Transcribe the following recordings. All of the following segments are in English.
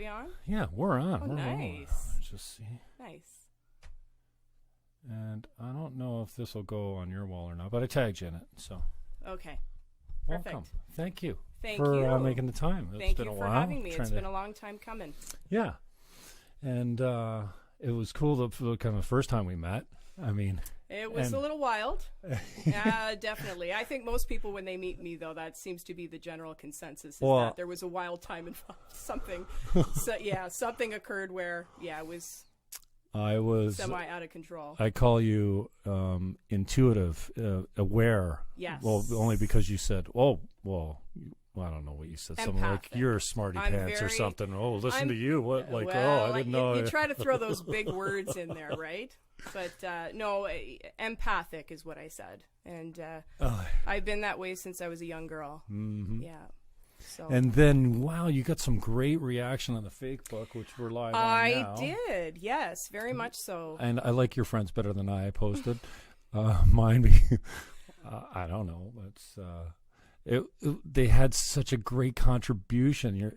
we on? Yeah, we're on. Oh, we're nice. On. Just see. Nice. And I don't know if this will go on your wall or not, but I tagged you in it. So. Okay. Perfect. Welcome. Thank you. Thank for you. Making the time. Thank you for having me. It's been a long time coming. Yeah. And it was cool the kind of the first time we met. I mean, it was a little wild. Definitely. I think most people, when they meet me, though, that seems to be the general consensus, is that there was a wild time involved. Something occurred where, I was semi out of control. I call you intuitive, aware. Yes. Well, only because you said, I don't know what you said. Something like, you're a smarty pants or something. Oh, listen to you. What? Like, I didn't know. You try to throw those big words in there, right? But no, empathic is what I said. And I've been that way since I was a young girl. Mm-hmm. Yeah. So. And then, wow, you got some great reaction on the fake book, which we're live on now. I did, yes, very much so. And I like your friends better than I posted. Mine, I don't know. They had such a great contribution. Your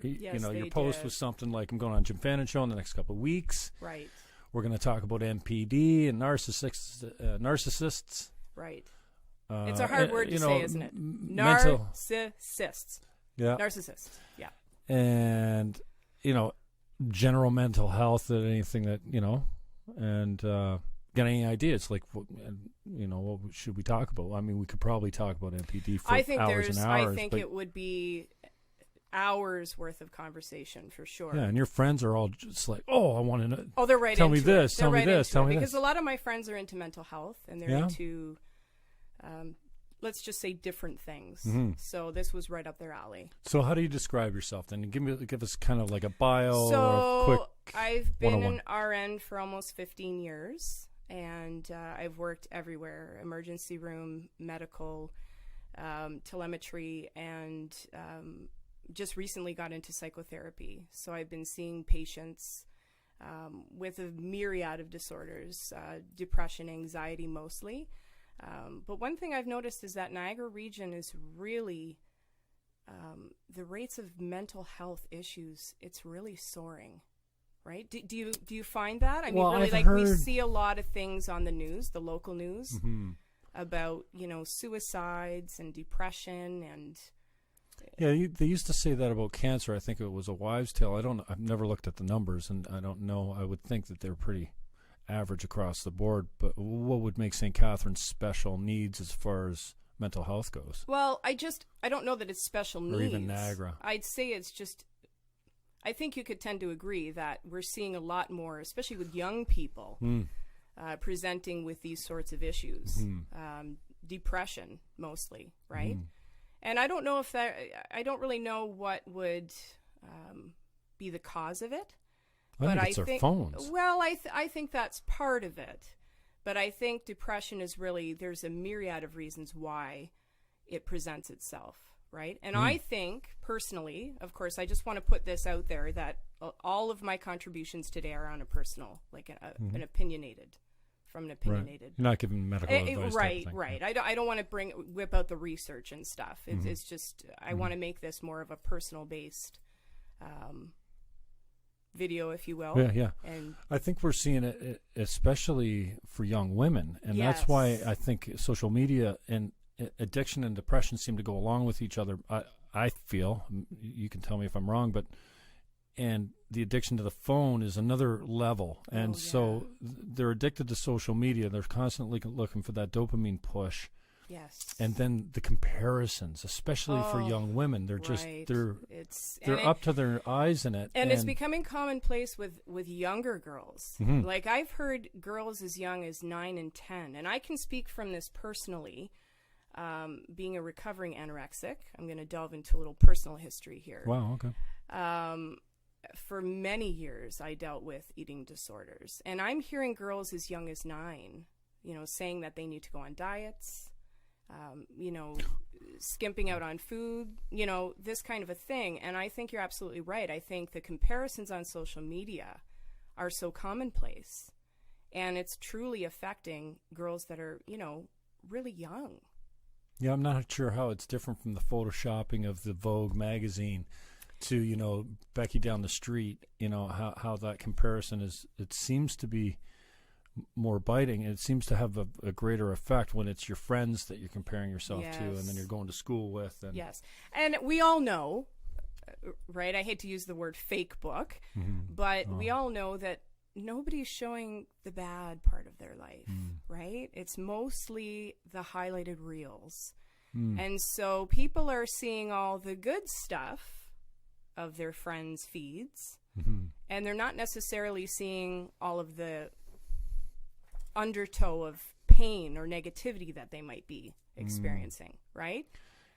post was something like, I'm going on Jim Fannon Show in the next couple of weeks. Right. We're going to talk about NPD and narcissists. Right. It's a hard word to say, isn't it? Narcissists. Yeah. Narcissists. Yeah. And, general mental health, anything that, and got any ideas? Like, what should we talk about? I mean, we could probably talk about NPD for hours and hours. I think it would be hours worth of conversation for sure. Yeah, and your friends are all just like, I want to know. Oh, they're right tell into me this, it. tell me this, tell me this. Because a lot of my friends are into mental health, and they're into, let's just say, different things. Mm-hmm. So this was right up their alley. So how do you describe yourself then? Give us kind of like a bio. So or quick I've been an RN for almost 15 years. And I've worked everywhere: emergency room, medical, telemetry, and just recently got into psychotherapy. So I've been seeing patients with a myriad of disorders, depression, anxiety mostly. But one thing I've noticed is that Niagara region is really, the rates of mental health issues, it's really soaring. Right? Do you find that? I mean, really, we see a lot of things on the news, the local news, mm-hmm. about suicides and depression and. Yeah, they used to say that about cancer. I think it was a wives' tale. I've never looked at the numbers, and I don't know. I would think that they're pretty average across the board. But what would make St. Catharines special needs as far as mental health goes? Well, I don't know that it's special needs. Or even Niagara. I'd say it's just. I think you could tend to agree that we're seeing a lot more, especially with young people, presenting with these sorts of issues, depression mostly, right? And I don't know I don't really know what would be the cause of it. I think our phones. Well, I think that's part of it. But I think depression is really, there's a myriad of reasons why it presents itself. Right. And I think personally, of course, I just want to put this out there that all of my contributions today are on a personal, like an opinionated, from an opinionated. Right. You're not giving medical advice. Right. I don't want to whip out the research and stuff. It's just, I want to make this more of a personal based video, if you will. Yeah. And I think we're seeing it, especially for young women. And that's why I think social media and addiction and depression seem to go along with each other. I feel, you can tell me if I'm wrong, and the addiction to the phone is another level. And so they're addicted to social media. They're constantly looking for that dopamine push. Yes. And then the comparisons, especially for young women, they're just, they're up to their eyes in it. And it's becoming commonplace with younger girls. Mm-hmm. Like I've heard girls as young as 9 and 10, and I can speak from this personally. Being a recovering anorexic, I'm going to delve into a little personal history here. Wow, okay. For many years, I dealt with eating disorders. And I'm hearing girls as young as 9, saying that they need to go on diets, skimping out on food, this kind of a thing. And I think you're absolutely right. I think the comparisons on social media are so commonplace. And it's truly affecting girls that are, really young. Yeah, I'm not sure how it's different from the photoshopping of the Vogue magazine. to, Becky down the street, how that comparison it seems to be more biting. It seems to have a greater effect when it's your friends that you're comparing yourself to, and then you're going to school with. And yes. And we all know, right? I hate to use the word fake book, but we all know that nobody's showing the bad part of their life, right? It's mostly the highlighted reels. And so people are seeing all the good stuff of their friends' feeds, and they're not necessarily seeing all of the undertow of pain or negativity that they might be experiencing, right?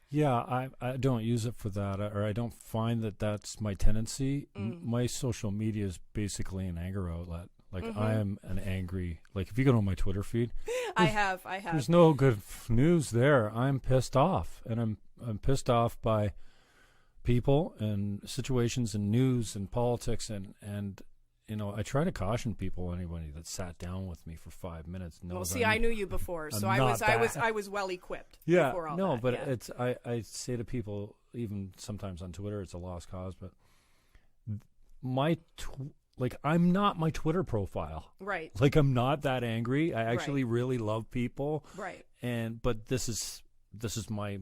Yeah, I don't use it for that, or I don't find that that's my tendency. My social media is basically an anger outlet. Like, I am an angry, like, if you go to my Twitter feed, I have. There's no good news there. I'm pissed off, and I'm pissed off by people and situations and news and politics, and I try to caution people. Anybody that sat down with me for 5 minutes knows. Well, see, I knew you before, so I was well equipped. Yeah, before all no, that, but yeah. it's I say to people, even sometimes on Twitter, it's a lost cause, but I'm not my Twitter profile. Right. Like, I'm not that angry. I actually really love people. Right. But this is my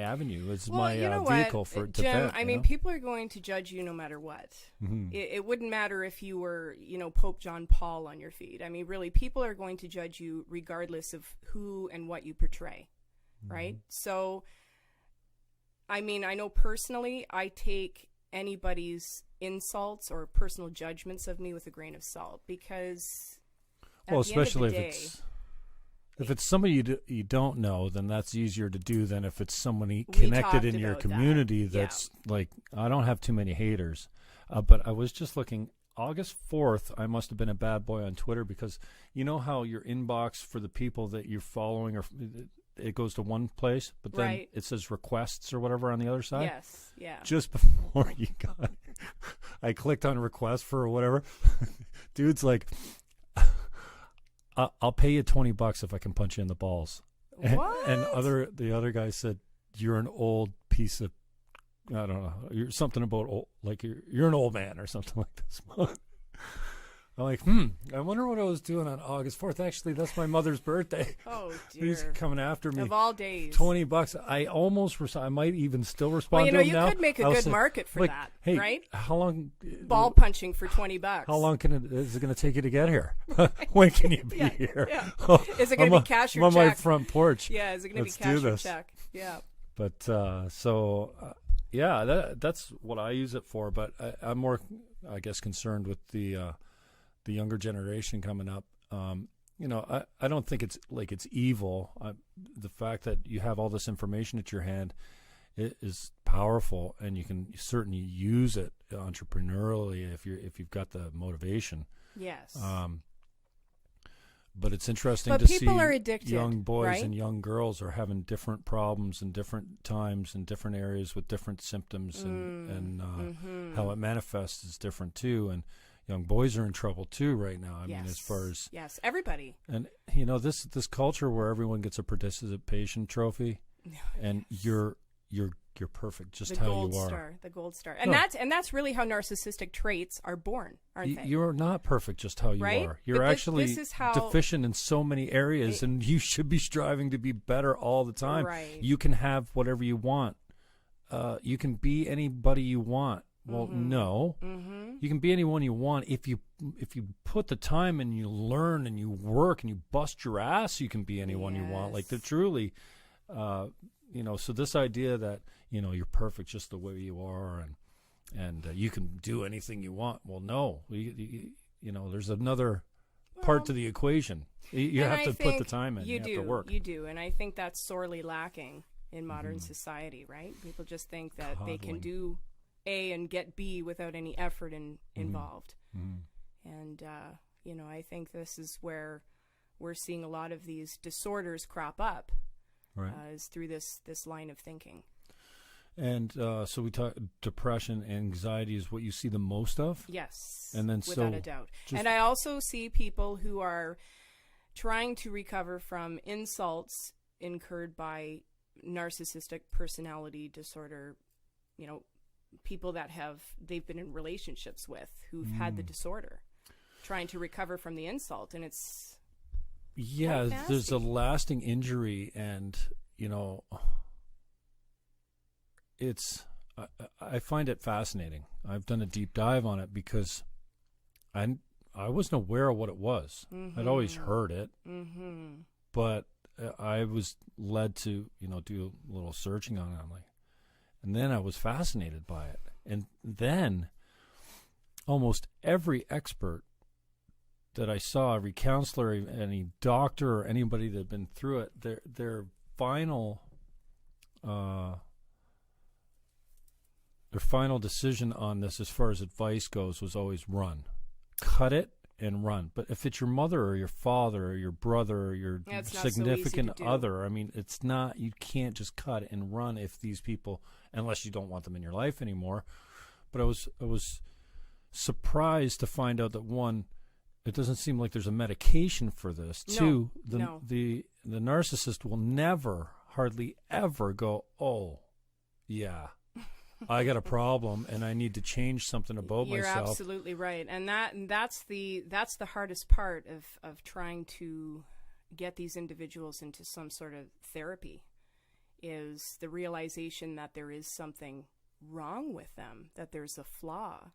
avenue. It's well, my vehicle for Jim, defense. I mean, people are going to judge you no matter what. It wouldn't matter if you were, Pope John Paul on your feed. I mean, really, people are going to judge you regardless of who and what you portray, right? So, I mean, I know personally, I take anybody's insults or personal judgments of me with a grain of salt, because especially if it's somebody you don't know, then that's easier to do than if it's somebody connected in your community. That's like, I don't have too many haters, but I was just looking. August 4th, I must have been a bad boy on Twitter, because you know how your inbox for the people that you're following, or it goes to one place, but then it says requests or whatever on the other side. Yes, yeah. Just before you got, I clicked on request for whatever. Dude's like, I'll pay you $20 if I can punch you in the balls. What? And the other guy said, "You're an old piece of, I don't know, you're something about old, like you're an old man," or something like this. I'm like, I wonder what I was doing on August 4th. Actually, that's my mother's birthday. Oh, dear. He's coming after me. Of all days. $20. I might even still respond to him now. You could make a good market for that, hey, right? How long? Ball punching for $20. How long is it going to take you to get here? When can you be here? Yeah. Is it going to be cash or check? I'm on my front porch. Yeah, is it going to be cash or check? Yeah. But that's what I use it for. But I'm more, I guess, concerned with the younger generation coming up. I don't think it's evil. The fact that you have all this information at your hand, it is powerful, and you can certainly use it entrepreneurially if you've got the motivation. Yes. But it's interesting to see are addicted, young boys right? and young girls are having different problems in different times in different areas with different symptoms, and how it manifests is different too. And young boys are in trouble too right now. I mean, as far as everybody. And this culture where everyone gets a participation trophy, and you're perfect just how you are. The gold star. And that's really how narcissistic traits are born, aren't they? You're not perfect just how you are. You're actually deficient in so many areas, and you should be striving to be better all the time. Right. You can have whatever you want. You can be anybody you want. Well, no. You can be anyone you want if you put the time and you learn and you work and you bust your ass. You can be anyone you want. Like, they're truly, So this idea that you're perfect just the way you are, and you can do anything you want. Well, no. There's another part to the equation. You have to put the time in. You have to work. You do, and I think that's sorely lacking in modern society. Right? People just think that they can do A and get B without any effort involved. And, I think this is where we're seeing a lot of these disorders crop up, is through this line of thinking. And so we talk depression, anxiety is what you see the most of? Yes, and then without a doubt. And I also see people who are trying to recover from insults incurred by narcissistic personality disorder, people that they've been in relationships with who've had the disorder, trying to recover from the insult, and it's there's a lasting injury, and I find it fascinating. I've done a deep dive on it because I wasn't aware of what it was. I'd always heard it, but I was led to do a little searching on it. And then I was fascinated by it. And then almost every expert that I saw, every counselor, any doctor, or anybody that had been through it, their final decision on this, as far as advice goes, was always run. Cut it and run. But if it's your mother or your father or your brother or your significant other, I mean, it's not, you can't just cut and run if these people, unless you don't want them in your life anymore. But I was surprised to find out that, one, it doesn't seem like there's a medication for this. Two, the narcissist will never, hardly ever go, oh, yeah, I got a problem and I need to change something about myself. You're absolutely right. And that's the hardest part of trying to get these individuals into some sort of therapy, is the realization that there is something wrong with them, that there's a flaw.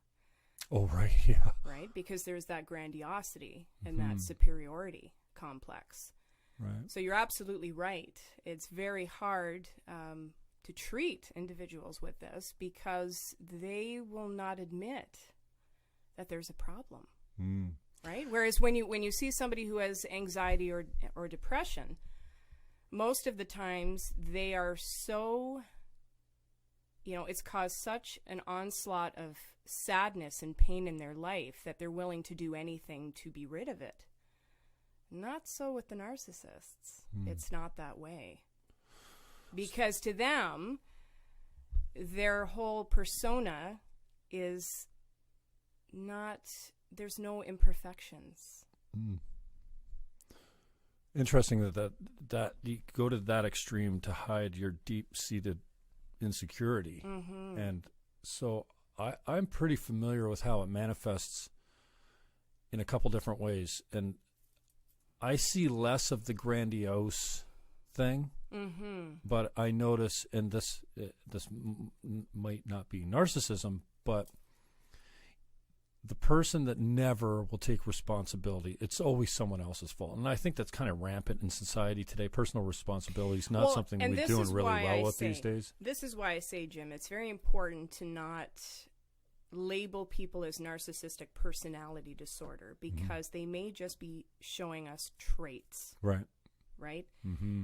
Oh, right, yeah. Right? Because there's that grandiosity and that superiority complex. Right. So you're absolutely right. It's very hard to treat individuals with this because they will not admit that there's a problem, right? Whereas when you see somebody who has anxiety or depression, most of the times they are so, it's caused such an onslaught of sadness and pain in their life that they're willing to do anything to be rid of it. Not so with the narcissists. It's not that way. Because to them, their whole persona is not, there's no imperfections. Interesting that you go to that extreme to hide your deep-seated insecurity. And so I'm pretty familiar with how it manifests in a couple different ways. And I see less of the grandiose thing. But I notice, and this might not be narcissism, but the person that never will take responsibility, it's always someone else's fault. And I think that's kind of rampant in society today. Personal responsibility is not something we're doing really well with these days. This is why I say, Jim, it's very important to not label people as narcissistic personality disorder, because they may just be showing us traits. Right?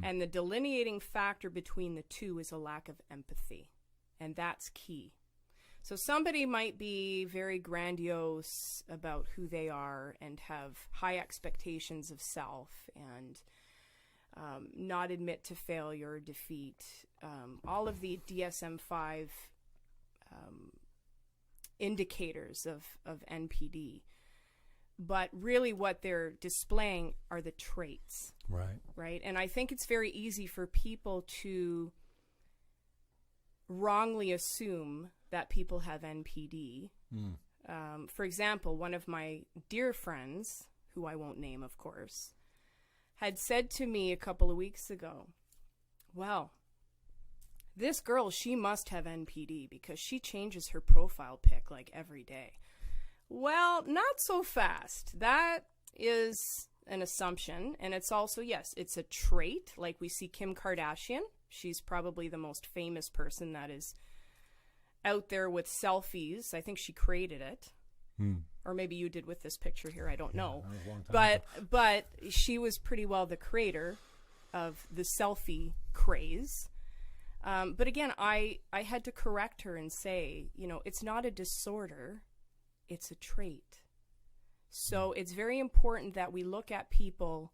And the delineating factor between the two is a lack of empathy. And that's key. So somebody might be very grandiose about who they are and have high expectations of self and not admit to failure or defeat. All of the DSM-5 indicators of NPD. But really what they're displaying are the traits. Right? And I think it's very easy for people to wrongly assume that people have NPD. For example, one of my dear friends, who I won't name, of course, had said to me a couple of weeks ago, well, this girl, she must have NPD because she changes her profile pic like every day. Well, not so fast. That is an assumption. And it's also, yes, it's a trait. Like we see Kim Kardashian. She's probably the most famous person that is out there with selfies. I think she created it. Or maybe you did with this picture here. I don't know. That was a long time ago. But she was pretty well the creator of the selfie craze. But again, I had to correct her and say, it's not a disorder. It's a trait. So it's very important that we look at people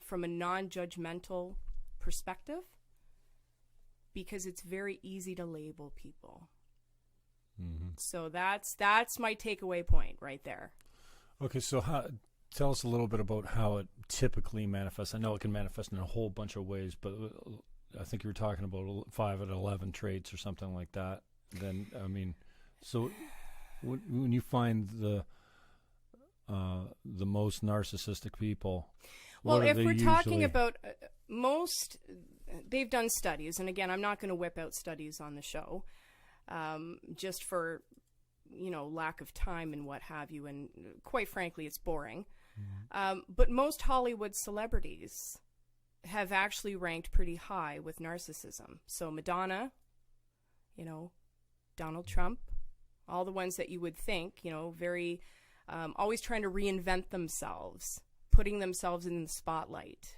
from a non-judgmental perspective, because it's very easy to label people. So that's my takeaway point right there. Okay, so tell us a little bit about how it typically manifests. I know it can manifest in a whole bunch of ways, but I think you were talking about 5 out of 11 traits or something like that. then, I mean, so when you find the most narcissistic people, well, if we're usually talking about most, they've done studies, and again, I'm not going to whip out studies on the show, just for, lack of time and what have you, and quite frankly, it's boring. But most Hollywood celebrities have actually ranked pretty high with narcissism. So Madonna, Donald Trump, all the ones that you would think, very always trying to reinvent themselves, putting themselves in the spotlight,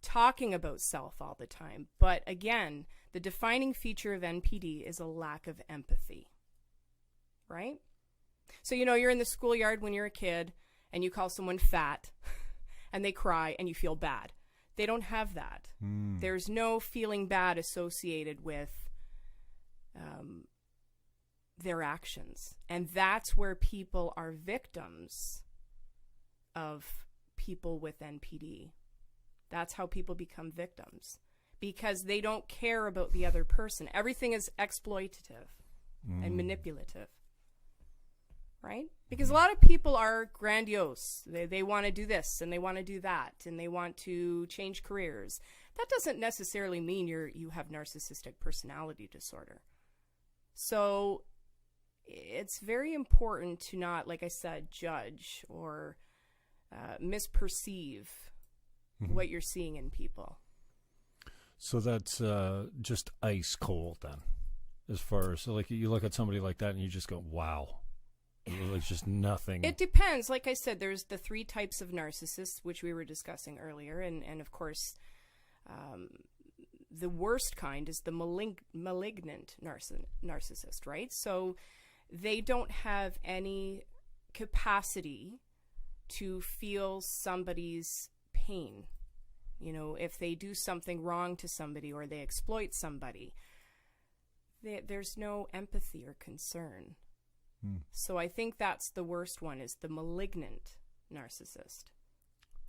talking about self all the time. But again, the defining feature of NPD is a lack of empathy, right? So, you're in the schoolyard when you're a kid and you call someone fat and they cry and you feel bad. They don't have that. There's no feeling bad associated with their actions. And that's where people are victims of people with NPD. That's how people become victims, because they don't care about the other person. Everything is exploitative and manipulative, right? Because a lot of people are grandiose. They want to do this and they want to do that and they want to change careers. That doesn't necessarily mean you have narcissistic personality disorder. So it's very important to not, like I said, judge or misperceive what you're seeing in people. So that's just ice cold then, as far as, so like you look at somebody like that and you just go, wow. It's just nothing. It depends. Like I said, there's the 3 types of narcissists, which we were discussing earlier. And of course, the worst kind is the malignant narcissist, right? So they don't have any capacity to feel somebody's pain. If they do something wrong to somebody or they exploit somebody, there's no empathy or concern. So I think that's the worst one, is the malignant narcissist.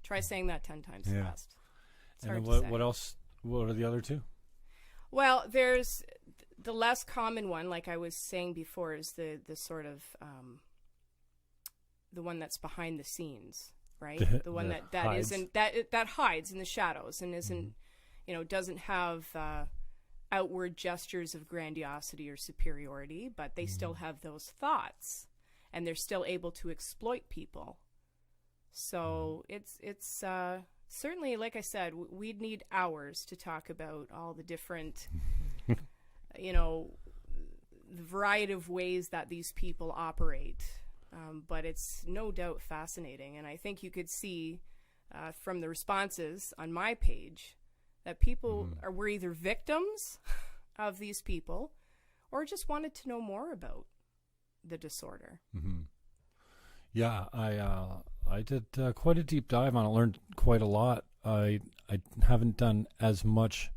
Try saying that 10 times fast. It's hard to say. What else? What are the other 2? Well, there's the less common one, like I was saying before, is the sort of the one that's behind the scenes, right? The one that hides. Isn't that hides in the shadows and isn't, doesn't have outward gestures of grandiosity or superiority, but they still have those thoughts and they're still able to exploit people. So it's certainly, like I said, we'd need hours to talk about all the different, the variety of ways that these people operate. But it's no doubt fascinating. And I think you could see from the responses on my page that people were either victims of these people or just wanted to know more about the disorder. Yeah, I did quite a deep dive on it, learned quite a lot. I haven't done as much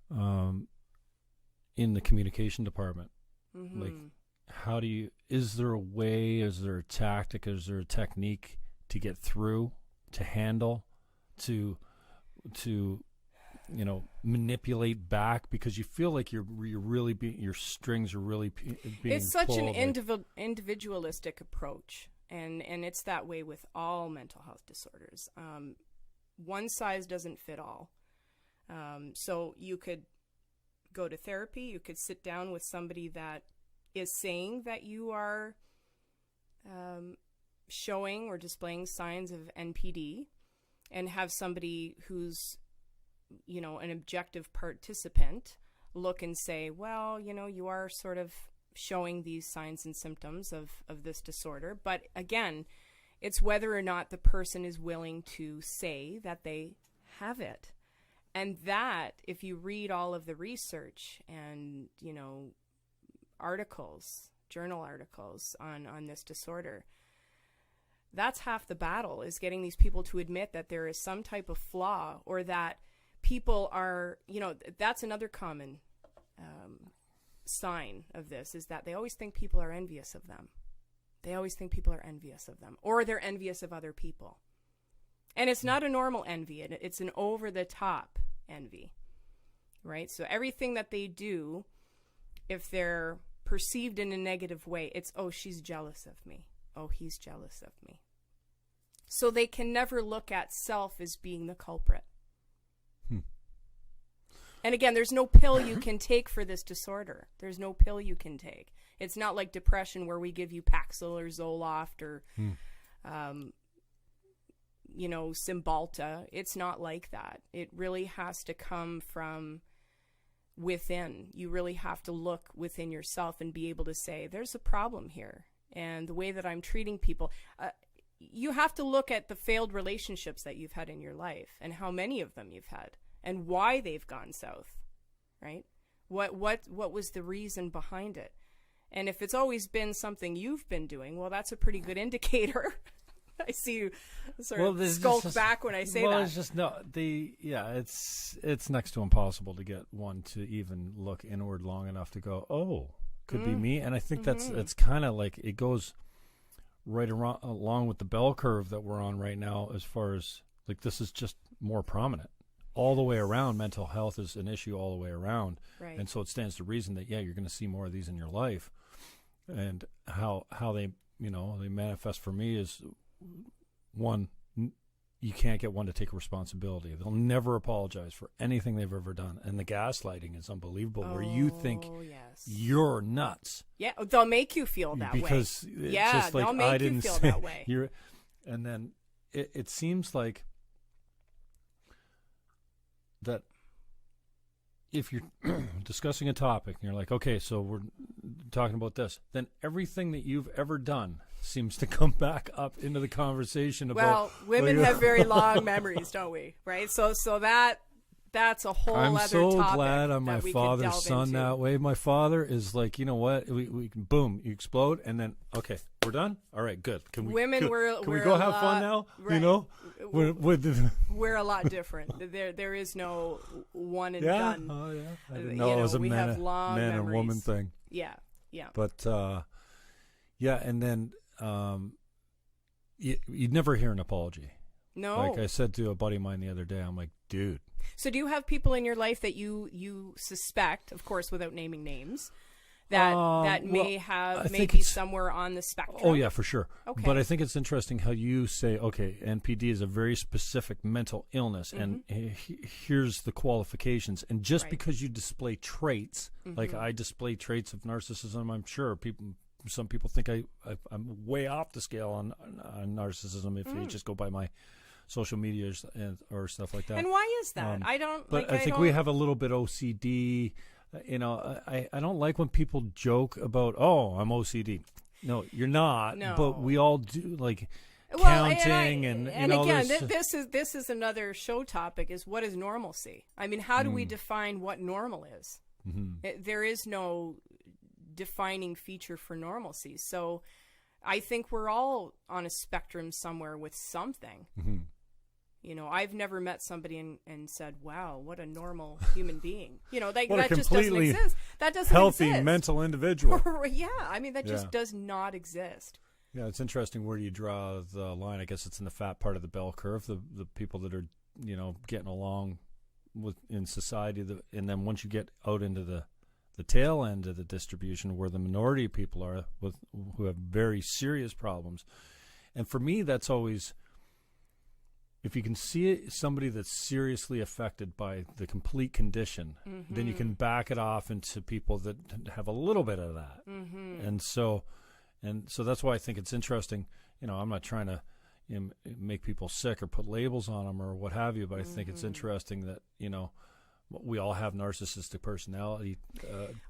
in the communication department. Like, is there a way, is there a tactic, is there a technique to get through, to handle, to manipulate back, because you feel like you're really your strings are really being It's such pulled, an individualistic approach, and it's that way with all mental health disorders. One size doesn't fit all. So you could go to therapy, you could sit down with somebody that is saying that you are showing or displaying signs of NPD, and have somebody who's an objective participant look and say, well, you are sort of showing these signs and symptoms of this disorder. But again, it's whether or not the person is willing to say that they have it. And that, if you read all of the research and, articles, journal articles on this disorder, that's half the battle, is getting these people to admit that there is some type of flaw, or that people are, that's another common sign of this, is that they always think people are envious of them. They always think people are envious of them, or they're envious of other people. And it's not a normal envy. It's an over-the-top envy, right? So everything that they do if they're perceived in a negative way, it's, oh, she's jealous of me. Oh, he's jealous of me. So they can never look at self as being the culprit. And again, there's no pill you can take for this disorder. There's no pill you can take. It's not like depression where we give you Paxil or Zoloft or, Cymbalta. It's not like that. It really has to come from within. You really have to look within yourself and be able to say, there's a problem here. And the way that I'm treating people, you have to look at the failed relationships that you've had in your life and how many of them you've had and why they've gone south, right? What was the reason behind it? And if it's always been something you've been doing, well, that's a pretty good indicator. I see you sort of skulk back when I say that. Well, it's just it's next to impossible to get one to even look inward long enough to go, oh, could be me. And I think it's kind of like it goes right along with the bell curve that we're on right now, as far as like this is just more prominent all the way around. Mental health is an issue all the way around, right. And so it stands to reason that you're going to see more of these in your life. And how they they manifest for me is, one, you can't get one to take responsibility. They'll never apologize for anything they've ever done. And the gaslighting is unbelievable, where you think you're nuts. Yeah, they'll make you feel that because way. It's yeah, just like, they'll make you feel that way. And then it seems like that if you're discussing a topic and you're like, okay, so we're talking about this, then everything that you've ever done seems to come back up into the conversation about. Well, women have very long memories, don't we? Right? So that's a whole other topic. I'm so glad I'm my father's son that way. My father is like, you know what? We can, boom, you explode, and then, okay, we're done? All right, good. Can we go have fun now? Right. You know? We're a lot different. There is no one and done. Oh, yeah. I didn't know it was a man and woman thing. Yeah. But, and then you'd never hear an apology. No. Like I said to a buddy of mine the other day, I'm like, dude. So do you have people in your life that you suspect, of course, without naming names, that may be somewhere on the spectrum? Oh, yeah, for sure. Okay. But I think it's interesting how you say, okay, NPD is a very specific mental illness, and here's the qualifications. And just because you display traits, like I display traits of narcissism, I'm sure some people think I'm way off the scale on narcissism if you just go by my social media or stuff like that. And why is that? I don't. But I think we have a little bit OCD. I don't like when people joke about, oh, I'm OCD. No, you're not. No. But we all do, like counting and again, this is another show topic: is what is normalcy? I mean, how do we define what normal is? There is no defining feature for normalcy. So I think we're all on a spectrum somewhere with something. I've never met somebody and said, wow, what a normal human being. That just doesn't exist. That doesn't healthy exist. Mental individual. Yeah, I mean, that just does not exist. Yeah, it's interesting. Where do you draw the line? I guess it's in the fat part of the bell curve, the people that are, getting along in society. And then once you get out into the tail end of the distribution, where the minority of people are who have very serious problems. And for me, that's always, if you can see somebody that's seriously affected by the complete condition, then you can back it off into people that have a little bit of that. And so that's why I think it's interesting. I'm not trying to make people sick or put labels on them or what have you, but I think it's interesting that, we all have narcissistic personality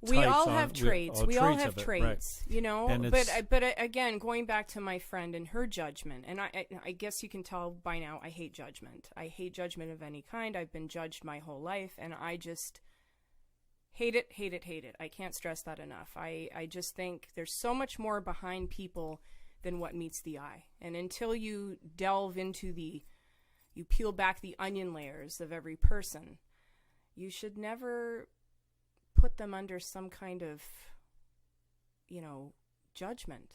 we all have traits. We all have traits, right. But again, going back to my friend and her judgment, and I guess you can tell by now I hate judgment. I hate judgment of any kind. I've been judged my whole life, and I just hate it. I can't stress that enough. I just think there's so much more behind people than what meets the eye. And until you delve into you peel back the onion layers of every person, you should never put them under some kind of, judgment.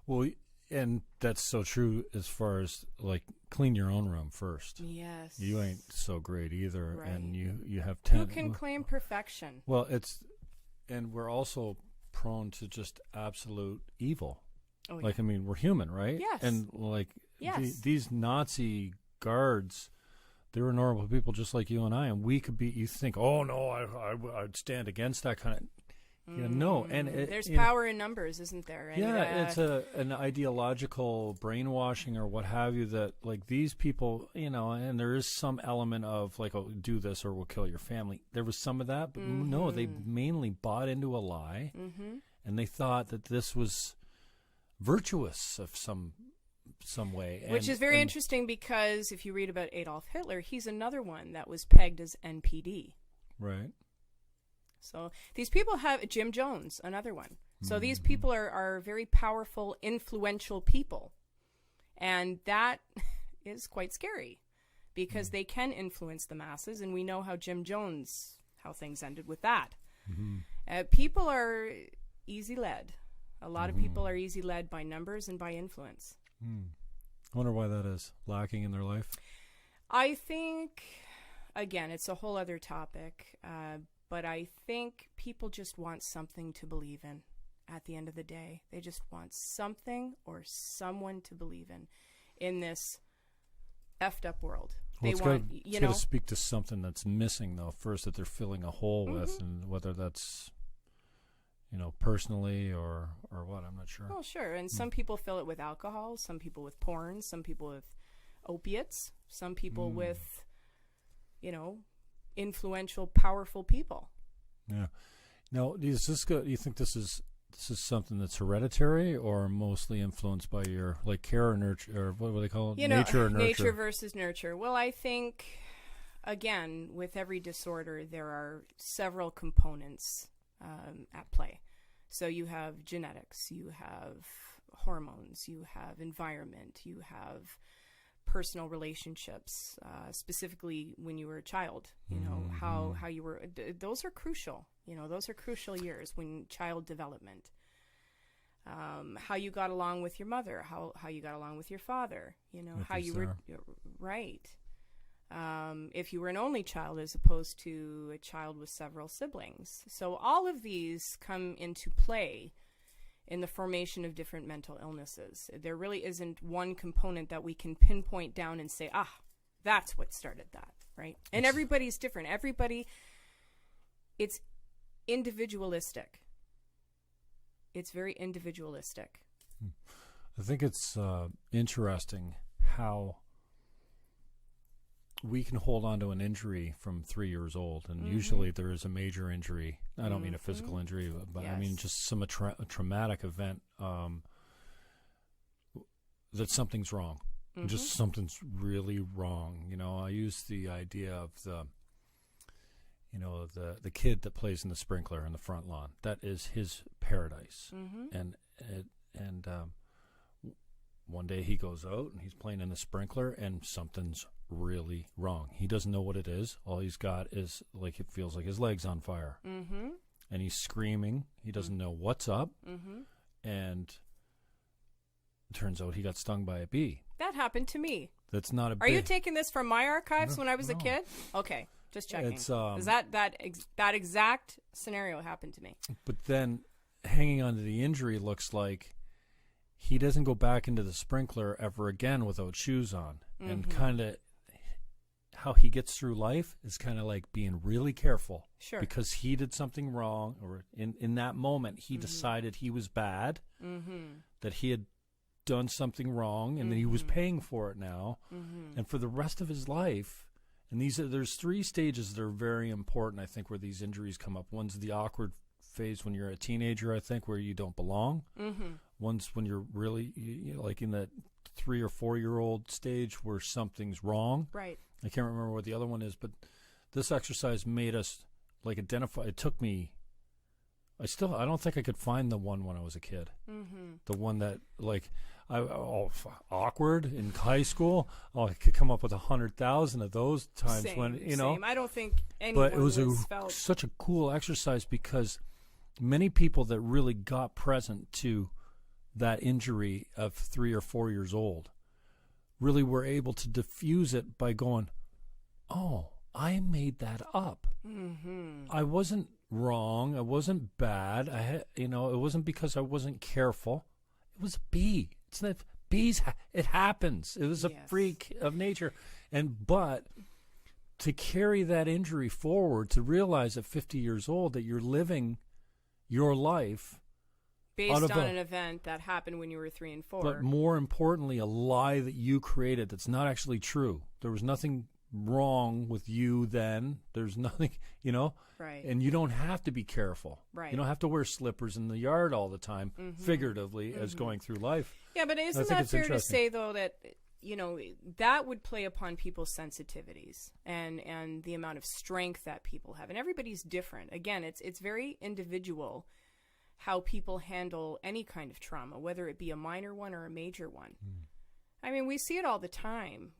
Well, and that's so true as far as, like, clean your own room first. Yes. You ain't so great either. Right. And you have Who can claim perfection? Well, And we're also prone to just absolute evil. Oh, like, I mean, we're human, right? Yes. And like yes. these Nazi guards, they were normal people just like you and I, and we could be, you think, oh no, I'd stand against that kind of, no. And there's power in numbers, isn't there? And it's an ideological brainwashing or what have you, that like these people, and there is some element of like, oh, do this or we'll kill your family. There was some of that, but no, they mainly bought into a lie, and they thought that this was virtuous of some way. Which is very interesting, because if you read about Adolf Hitler, he's another one that was pegged as NPD. Right. So these people have Jim Jones, another one. So these people are very powerful, influential people. And that is quite scary, because they can influence the masses. And we know how Jim Jones, how things ended with that. People are easy led. A lot of people are easy led by numbers and by influence. I wonder why that is lacking in their life. I think, again, it's a whole other topic, but I think people just want something to believe in at the end of the day. They just want something or someone to believe in this effed up world. Well, it's got to speak to something that's missing, though, first, that they're filling a hole with, and whether that's, personally or what, I'm not sure. Well, sure. And some people fill it with alcohol, some people with porn, some people with opiates, some people with, influential, powerful people. Yeah. Now, do you think this is something that's hereditary or mostly influenced by your care or nurture, or what do they call it? Nature or nurture? Nature versus nurture. Well, I think, again, with every disorder, there are several components at play. So you have genetics, you have hormones, you have environment, you have personal relationships, specifically when you were a child, how you were, those are crucial, those are crucial years when child development, how you got along with your mother, how you got along with your father, how you were, right. If you were an only child as opposed to a child with several siblings. So all of these come into play in the formation of different mental illnesses. There really isn't one component that we can pinpoint down and say, that's what started that, right? And everybody's different. It's individualistic. It's very individualistic. I think it's interesting how we can hold on to an injury from 3 years old, and usually there is a major injury. I don't mean a physical injury, but I mean just some a traumatic event, that something's wrong. Just something's really wrong. I use the idea of the kid that plays in the sprinkler in the front lawn. That is his paradise. And one day he goes out and he's playing in the sprinkler, and something's really wrong. He doesn't know what it is. All he's got is it feels like his leg's on fire. And he's screaming. He doesn't know what's up. And it turns out he got stung by a bee. That happened to me. That's not a bee. Are you taking this from my archives when I was a kid? Okay, just checking. It's that exact scenario happened to me. But then hanging on to the injury looks like he doesn't go back into the sprinkler ever again without shoes on. And kind of how he gets through life is kind of like being really careful. Sure. Because he did something wrong, or in that moment he decided he was bad, that he had done something wrong, and that he was paying for it now. And for the rest of his life, and there's 3 stages that are very important, I think, where these injuries come up. One's the awkward phase when you're a teenager, I think, where you don't belong. One's when you're really like in that 3 or 4 year old stage where something's wrong. Right. I can't remember what the other one is, but this exercise made us identify. It took me. I don't think I could find the one when I was a kid. The one that awkward in high school. I could come up with 100,000 of those times. Same. I don't think anyone. But it was such a cool exercise, because many people that really got present to that injury of 3 or 4 years old really were able to diffuse it by going, I made that up. I wasn't wrong. It wasn't bad. It wasn't because I wasn't careful. It was a bee. It's not bees. It happens. It was a freak of nature. But to carry that injury forward, to realize at 50 years old that you're living your life based on an event that happened when you were 3 and 4. But more importantly, a lie that you created that's not actually true. There was nothing wrong with you then. There's nothing, Right. And you don't have to be careful. Right. You don't have to wear slippers in the yard all the time, figuratively, as going through life. Yeah, but isn't that fair to say, though, that, that would play upon people's sensitivities and the amount of strength that people have. And everybody's different. Again, it's very individual how people handle any kind of trauma, whether it be a minor one or a major one. I mean, we see it all the time,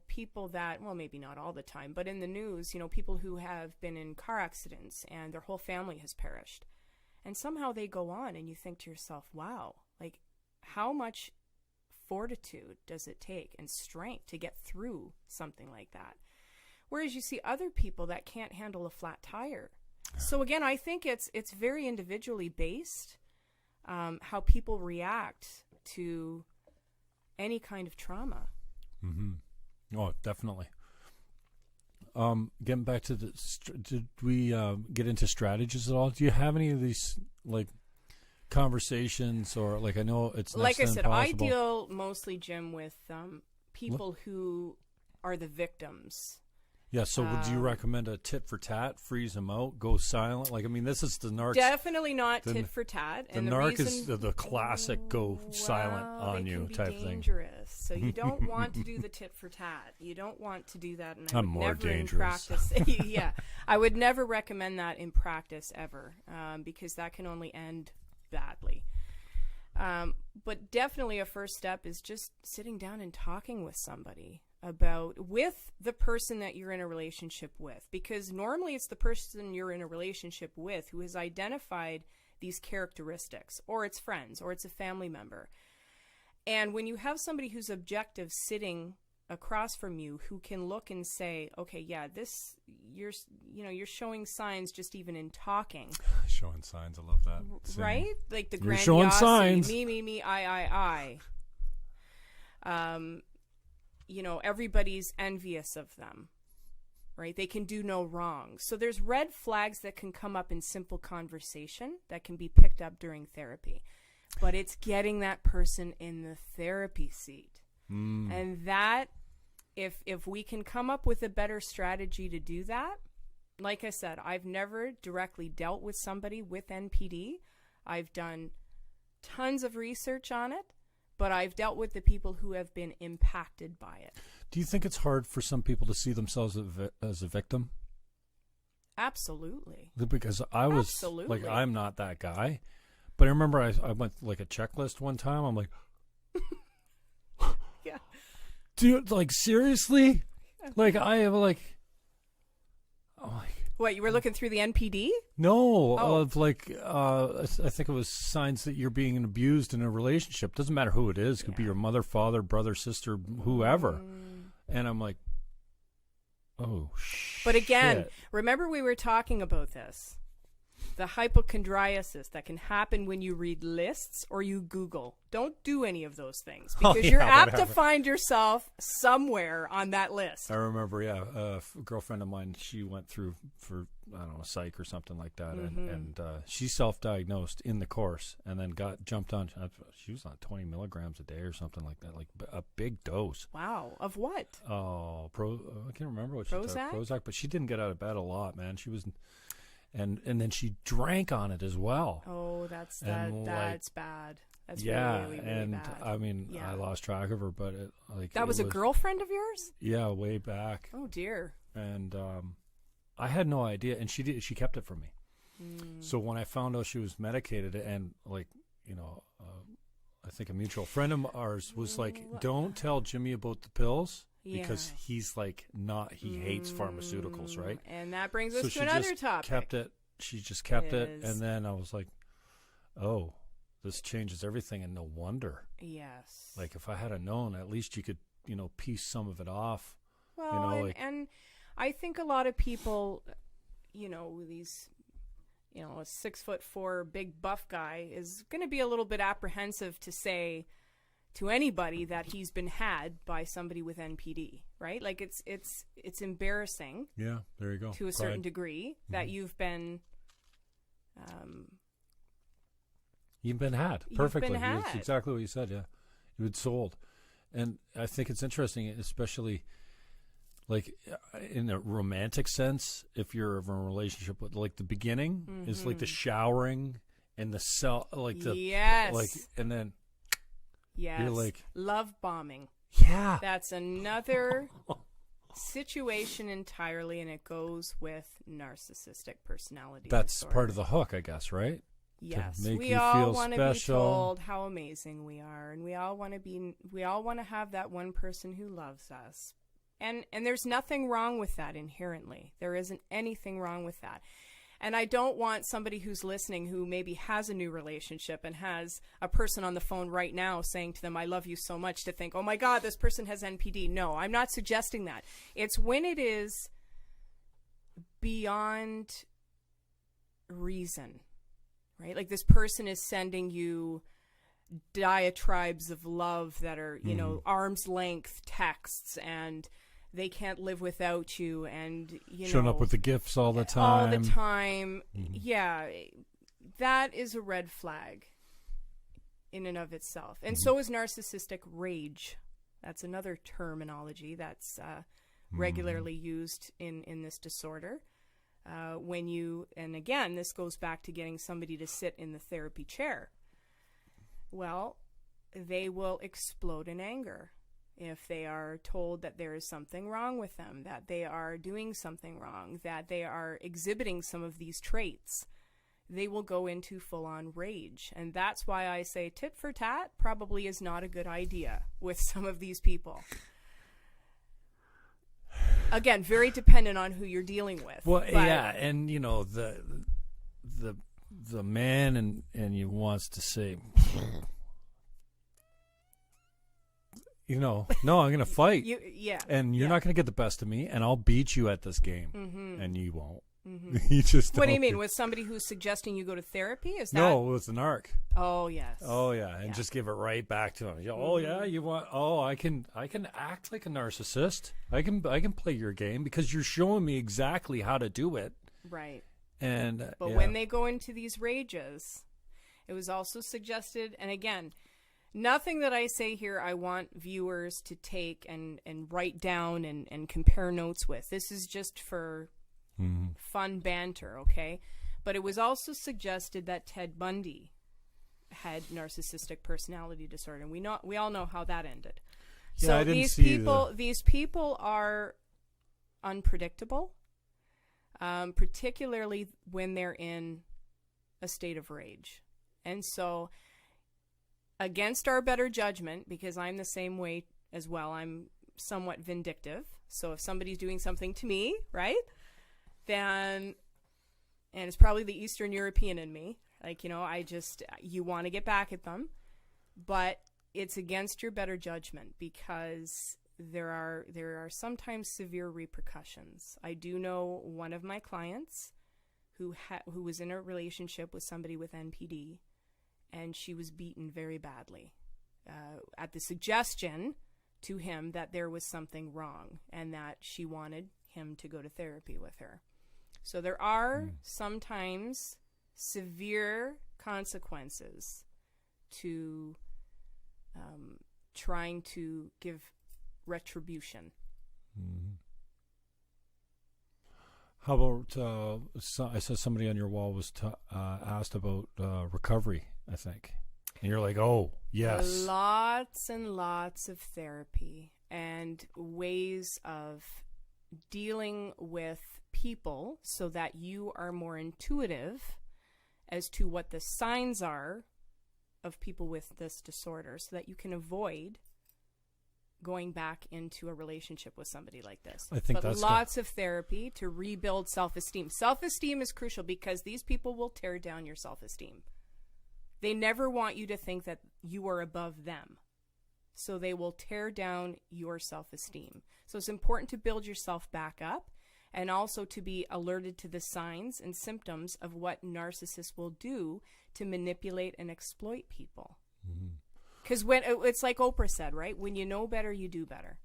people that, well, maybe not all the time, but in the news, people who have been in car accidents and their whole family has perished. And somehow they go on and you think to yourself, wow, like how much fortitude does it take and strength to get through something like that? Whereas you see other people that can't handle a flat tire. So again, I think it's very individually based, how people react to any kind of trauma. Oh, definitely. Getting back to did we get into strategies at all? Do you have any of these conversations, or I know it's like I said, impossible. I deal mostly, Jim, with people who are the victims. Yeah, so would you recommend a tit for tat, freeze them out, go silent? This is the narc. Definitely not tit for tat. The narc is the classic go silent on you type thing. Dangerous. So you don't want to do the tit for tat. You don't want to do that. And I'm more never dangerous. In practice. Yeah, I would never recommend that in practice ever, because that can only end badly. But definitely a first step is just sitting down and talking with somebody with the person that you're in a relationship with, because normally it's the person you're in a relationship with who has identified these characteristics, or it's friends, or it's a family member. And when you have somebody who's objective sitting across from you who can look and say, okay, yeah, this, you're showing signs just even in talking. Showing signs, I love that. Right? Like the grandiosity, showing signs. Me, I. Everybody's envious of them, right? They can do no wrong. So there's red flags that can come up in simple conversation that can be picked up during therapy. But it's getting that person in the therapy seat. And that, if we can come up with a better strategy to do that, like I said, I've never directly dealt with somebody with NPD. I've done tons of research on it, but I've dealt with the people who have been impacted by it. Do you think it's hard for some people to see themselves as a victim? Absolutely. Because I was I'm not that guy. But I remember I went a checklist one time. I'm like, yeah. Dude, seriously? I have What, you were looking through the NPD? No, of I think it was signs that you're being abused in a relationship. Doesn't matter who it is. It could be your mother, father, brother, sister, whoever. And I'm like, oh, shit. But again, remember we were talking about this. The hypochondriasis that can happen when you read lists or you Google. Don't do any of those things, because you're apt to find yourself somewhere on that list. I remember, a girlfriend of mine, she went through for, psych or something like that, and she self-diagnosed in the course and then jumped on, she was on 20 milligrams a day or something like that, a big dose. Wow. Of what? Oh, I can't remember what she took. Prozac, but she didn't get out of bed a lot, man. She was... And then she drank on it as well. Oh, that's bad. That's really, really and bad. I lost track of her, but that was a girlfriend of yours? Yeah, way back. Oh dear. And I had no idea, and she kept it from me. So when I found out she was medicated, and I think a mutual friend of ours was like, "Don't tell Jimmy about the pills." Because he's he hates pharmaceuticals, right? And that brings us to another topic. She just kept it. And then I was like, oh, this changes everything. And no wonder. Yes. If I had known, at least you could, piece some of it off. Well, and I think a lot of people, these a 6'4" big buff guy is going to be a little bit apprehensive to say to anybody that he's been had by somebody with NPD, right? Like it's embarrassing. Yeah, there you go. To a certain degree that you've been had. Perfectly. You've been had. That's exactly what you said. Yeah, you've been sold, and I think it's interesting, especially like in a romantic sense. If you're in a relationship with, like, the beginning is like the showering and the and then you're like love bombing. Yeah, that's another situation entirely, and it goes with narcissistic personality. That's disorder. Part of the hook, I guess, right? Yes, we all want to be told how amazing we are, and we all want to have that one person who loves us. And there's nothing wrong with that inherently. There isn't anything wrong with that. And I don't want somebody who's listening who maybe has a new relationship and has a person on the phone right now saying to them, I love you so much, to think, oh my God, this person has NPD. No, I'm not suggesting that. It's when it is beyond reason, right? Like this person is sending you diatribes of love that are, arm's length texts, and they can't live without you, and showing up with the gifts all the time. Yeah, that is a red flag in and of itself. And so is narcissistic rage. That's another terminology that's regularly used in this disorder. And again, this goes back to getting somebody to sit in the therapy chair. Well, they will explode in anger if they are told that there is something wrong with them, that they are doing something wrong, that they are exhibiting some of these traits. They will go into full-on rage. And that's why I say tit for tat probably is not a good idea with some of these people. Again, very dependent on who you're dealing with. Well, yeah, and the man and you wants to say, no, I'm going to fight. And you're not going to get the best of me, and I'll beat you at this game. And you won't. You just What do you mean? With somebody who's suggesting you go to therapy? Is that? No, with an narc. Oh, yes. Oh, yeah. And just give it right back to him. Oh, yeah, you want, I can act like a narcissist. I can play your game because you're showing me exactly how to do it. Right. But when they go into these rages, it was also suggested, and again, nothing that I say here I want viewers to take and write down and compare notes with. This is just for fun banter, okay? But it was also suggested that Ted Bundy had narcissistic personality disorder, and we all know how that ended. Yeah, so I didn't see these people are unpredictable, particularly when they're in a state of rage. And so, against our better judgment, because I'm the same way as well, I'm somewhat vindictive. So if somebody's doing something to me, right, then, and it's probably the Eastern European in me, like, you want to get back at them, but it's against your better judgment because there are sometimes severe repercussions. I do know one of my clients who was in a relationship with somebody with NPD, and she was beaten very badly at the suggestion to him that there was something wrong and that she wanted him to go to therapy with her. So there are sometimes severe consequences to trying to give retribution. How about I saw somebody on your wall was asked about recovery, I think, and you're like, oh yes, lots and lots of therapy and ways of dealing with people so that you are more intuitive as to what the signs are of people with this disorder, so that you can avoid going back into a relationship with somebody like this. I think that's lots of therapy to rebuild self-esteem. Self-esteem is crucial because these people will tear down your self-esteem. They never want you to think that you are above them. So they will tear down your self-esteem. So it's important to build yourself back up and also to be alerted to the signs and symptoms of what narcissists will do to manipulate and exploit people. Because when it's like Oprah said, right? When you know better, you do better.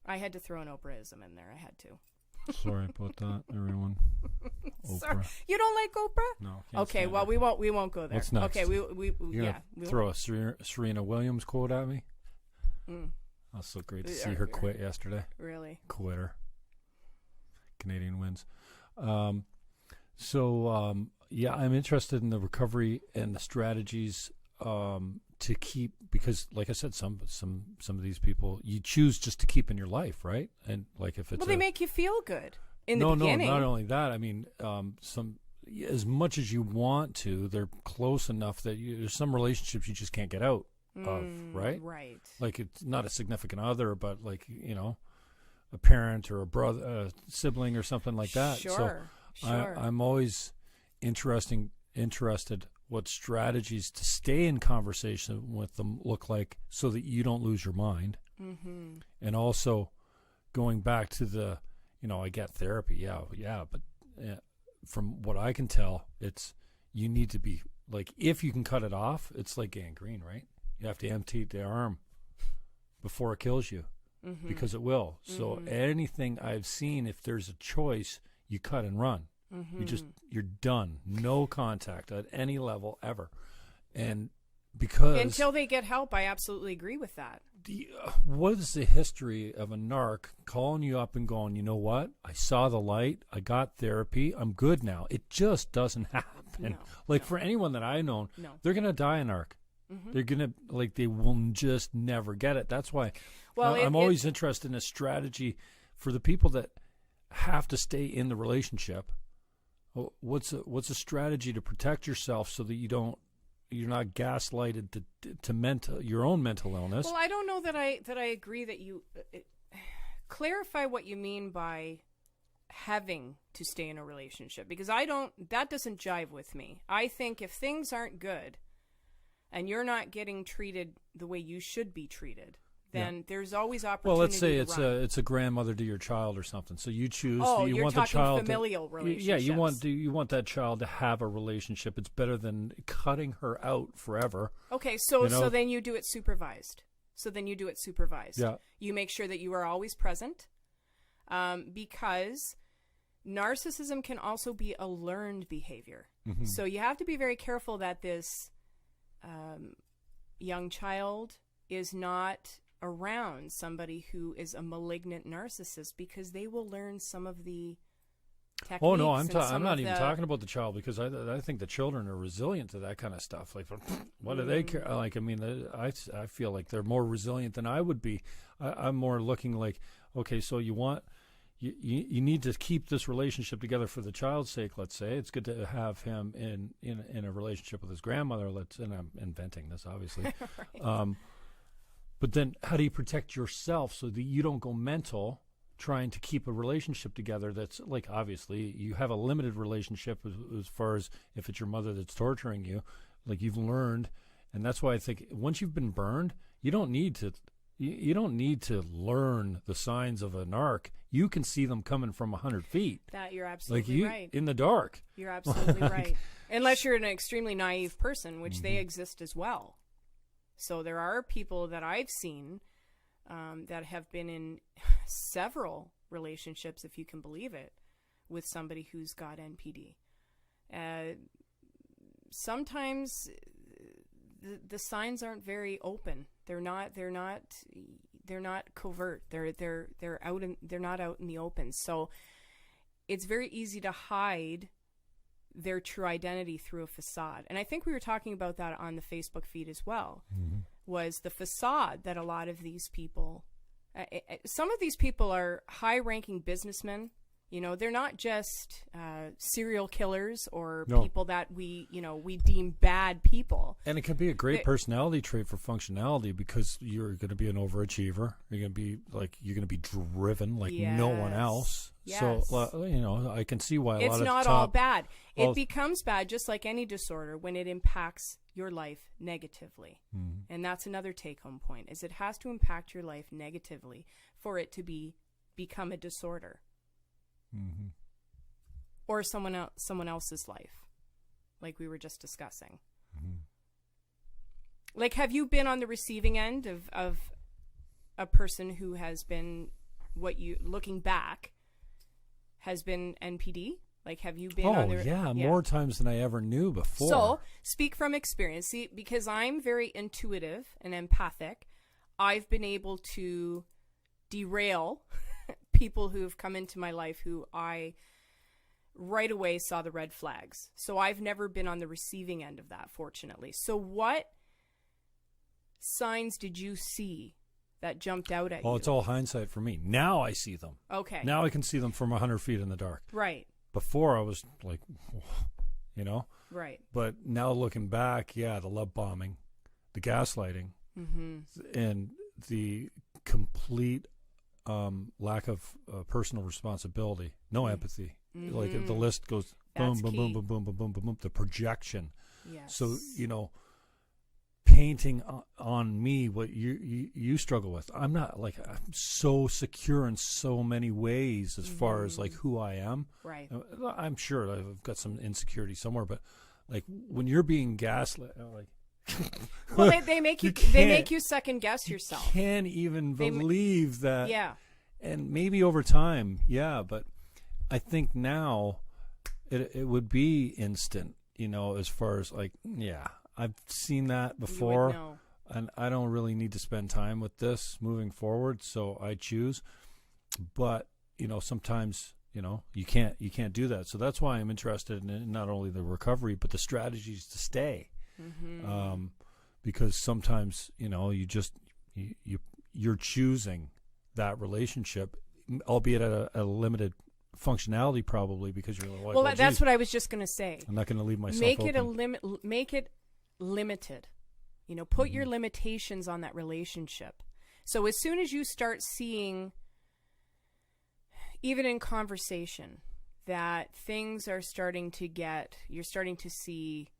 I had to throw an Oprahism in there. I had to. Sorry about that, everyone. Sorry. Oprah. You don't like Oprah? No. Okay, well, we won't go there. What's next? Okay, we throw a Serena Williams quote at me? That's so great to see her quit yesterday. Really? Quitter. Canadian wins. Yeah, I'm interested in the recovery and the strategies to keep, because like I said, some of these people you choose just to keep in your life, right? And like if it's they make you feel good in the beginning. No, not only that. I mean, some as much as you want to, they're close enough that there's some relationships you just can't get out of, right? Right. Like it's not a significant other, but like a parent or a brother, a sibling, or something like that. Sure. I'm always interested what strategies to stay in conversation with them look like so that you don't lose your mind. And also going back to the, I get therapy. But from what I can tell, it's, you need to be like, if you can cut it off, it's like gangrene, right? You have to amputate the arm before it kills you, because it will. So anything I've seen, if there's a choice, you cut and run. You're done. No contact at any level ever. And because until they get help, I absolutely agree with that. What is the history of a narc calling you up and going, you know what? I saw the light. I got therapy. I'm good now. It just doesn't happen. For anyone that I know, they're going to die a narc. They're going to, they will just never get it. That's why I'm always interested in a strategy for the people that have to stay in the relationship. What's a strategy to protect yourself so that you're not gaslighted to your own mental illness? Well, I don't know that I agree that you clarify what you mean by having to stay in a relationship, because that doesn't jive with me. I think if things aren't good and you're not getting treated the way you should be treated, then there's always opportunity. Well, let's say it's a grandmother to your child or something. So you choose. Oh, you you're want talking the child familial relationships. Yeah, you want that child to have a relationship. It's better than cutting her out forever. Okay, so then you do it supervised. Yeah. You make sure that you are always present, because narcissism can also be a learned behavior. So you have to be very careful that this young child is not around somebody who is a malignant narcissist, because they will learn some of the techniques. Oh no, I'm not even talking about the child, because I think the children are resilient to that kind of stuff. Like, what do they care? Like, I mean, I feel like they're more resilient than I would be. I'm more looking like, okay, so you need to keep this relationship together for the child's sake. Let's say it's good to have him in a relationship with his grandmother. And I'm inventing this, obviously. Right. But then how do you protect yourself so that you don't go mental trying to keep a relationship together that's, like, obviously you have a limited relationship as far as if it's your mother that's torturing you, like you've learned. And that's why I think once you've been burned, you don't need to learn the signs of a narc. You can see them coming from 100 feet. That you're absolutely right. In the dark. You're absolutely right. Unless you're an extremely naive person, which they exist as well. So there are people that I've seen that have been in several relationships, if you can believe it, with somebody who's got NPD. Sometimes the signs aren't very open. They're not covert. They're not out in the open. So it's very easy to hide their true identity through a facade. And I think we were talking about that on the Facebook feed as well, was the facade that a lot of these people, some of these people are high-ranking businessmen. They're not just serial killers or people that we deem bad people. And it can be a great personality trait for functionality, because you're going to be an overachiever. You're going to be driven like no one else. Yes. So, I can see why it's not all bad. It becomes bad, just like any disorder, when it impacts your life negatively. And that's another take-home point, is it has to impact your life negatively for it to become a disorder. Mm-hmm. Or someone else's life, like we were just discussing. Mm-hmm. Like, have you been on the receiving end of a person who has been, what you, looking back, has been NPD? Like, have you been on the... yeah, more times than I ever knew before. So, speak from experience. See, because I'm very intuitive and empathic, I've been able to derail people who have come into my life who I right away saw the red flags. So I've never been on the receiving end of that, fortunately. So what signs did you see that jumped out at you? Oh, it's all hindsight for me. Now I see them. Okay. Now I can see them from 100 feet in the dark. Right. Before I was like, you know? Right. But now looking back, yeah, the love bombing, the gaslighting, and the complete lack of personal responsibility, no empathy. Like the list goes boom, boom, boom, boom, boom, boom, boom, boom, boom, the projection. Yes. So, you know, painting on me what you struggle with. I'm not like, I'm so secure in so many ways as far as like who I am. Right. I'm sure I've got some insecurity somewhere, but like when you're being gaslit, like, well, they make you second guess yourself. You can't even believe that. Yeah. And maybe over time, yeah, but I think now it would be instant, you know, as far as like, yeah, I've seen that before, you would know. And I don't really need to spend time with this moving forward, so I choose. But, you know, sometimes, you know, you can't do that. So that's why I'm interested in not only the recovery, but the strategies to stay. Because sometimes, you know, you're choosing that relationship, albeit at a limited functionality, probably, because you're like, well, that's what I was just going to say. I'm not going to leave myself make open. Make it limited. You know, put your limitations on that relationship. So as soon as you start seeing, even in conversation, that things are starting to you're starting to see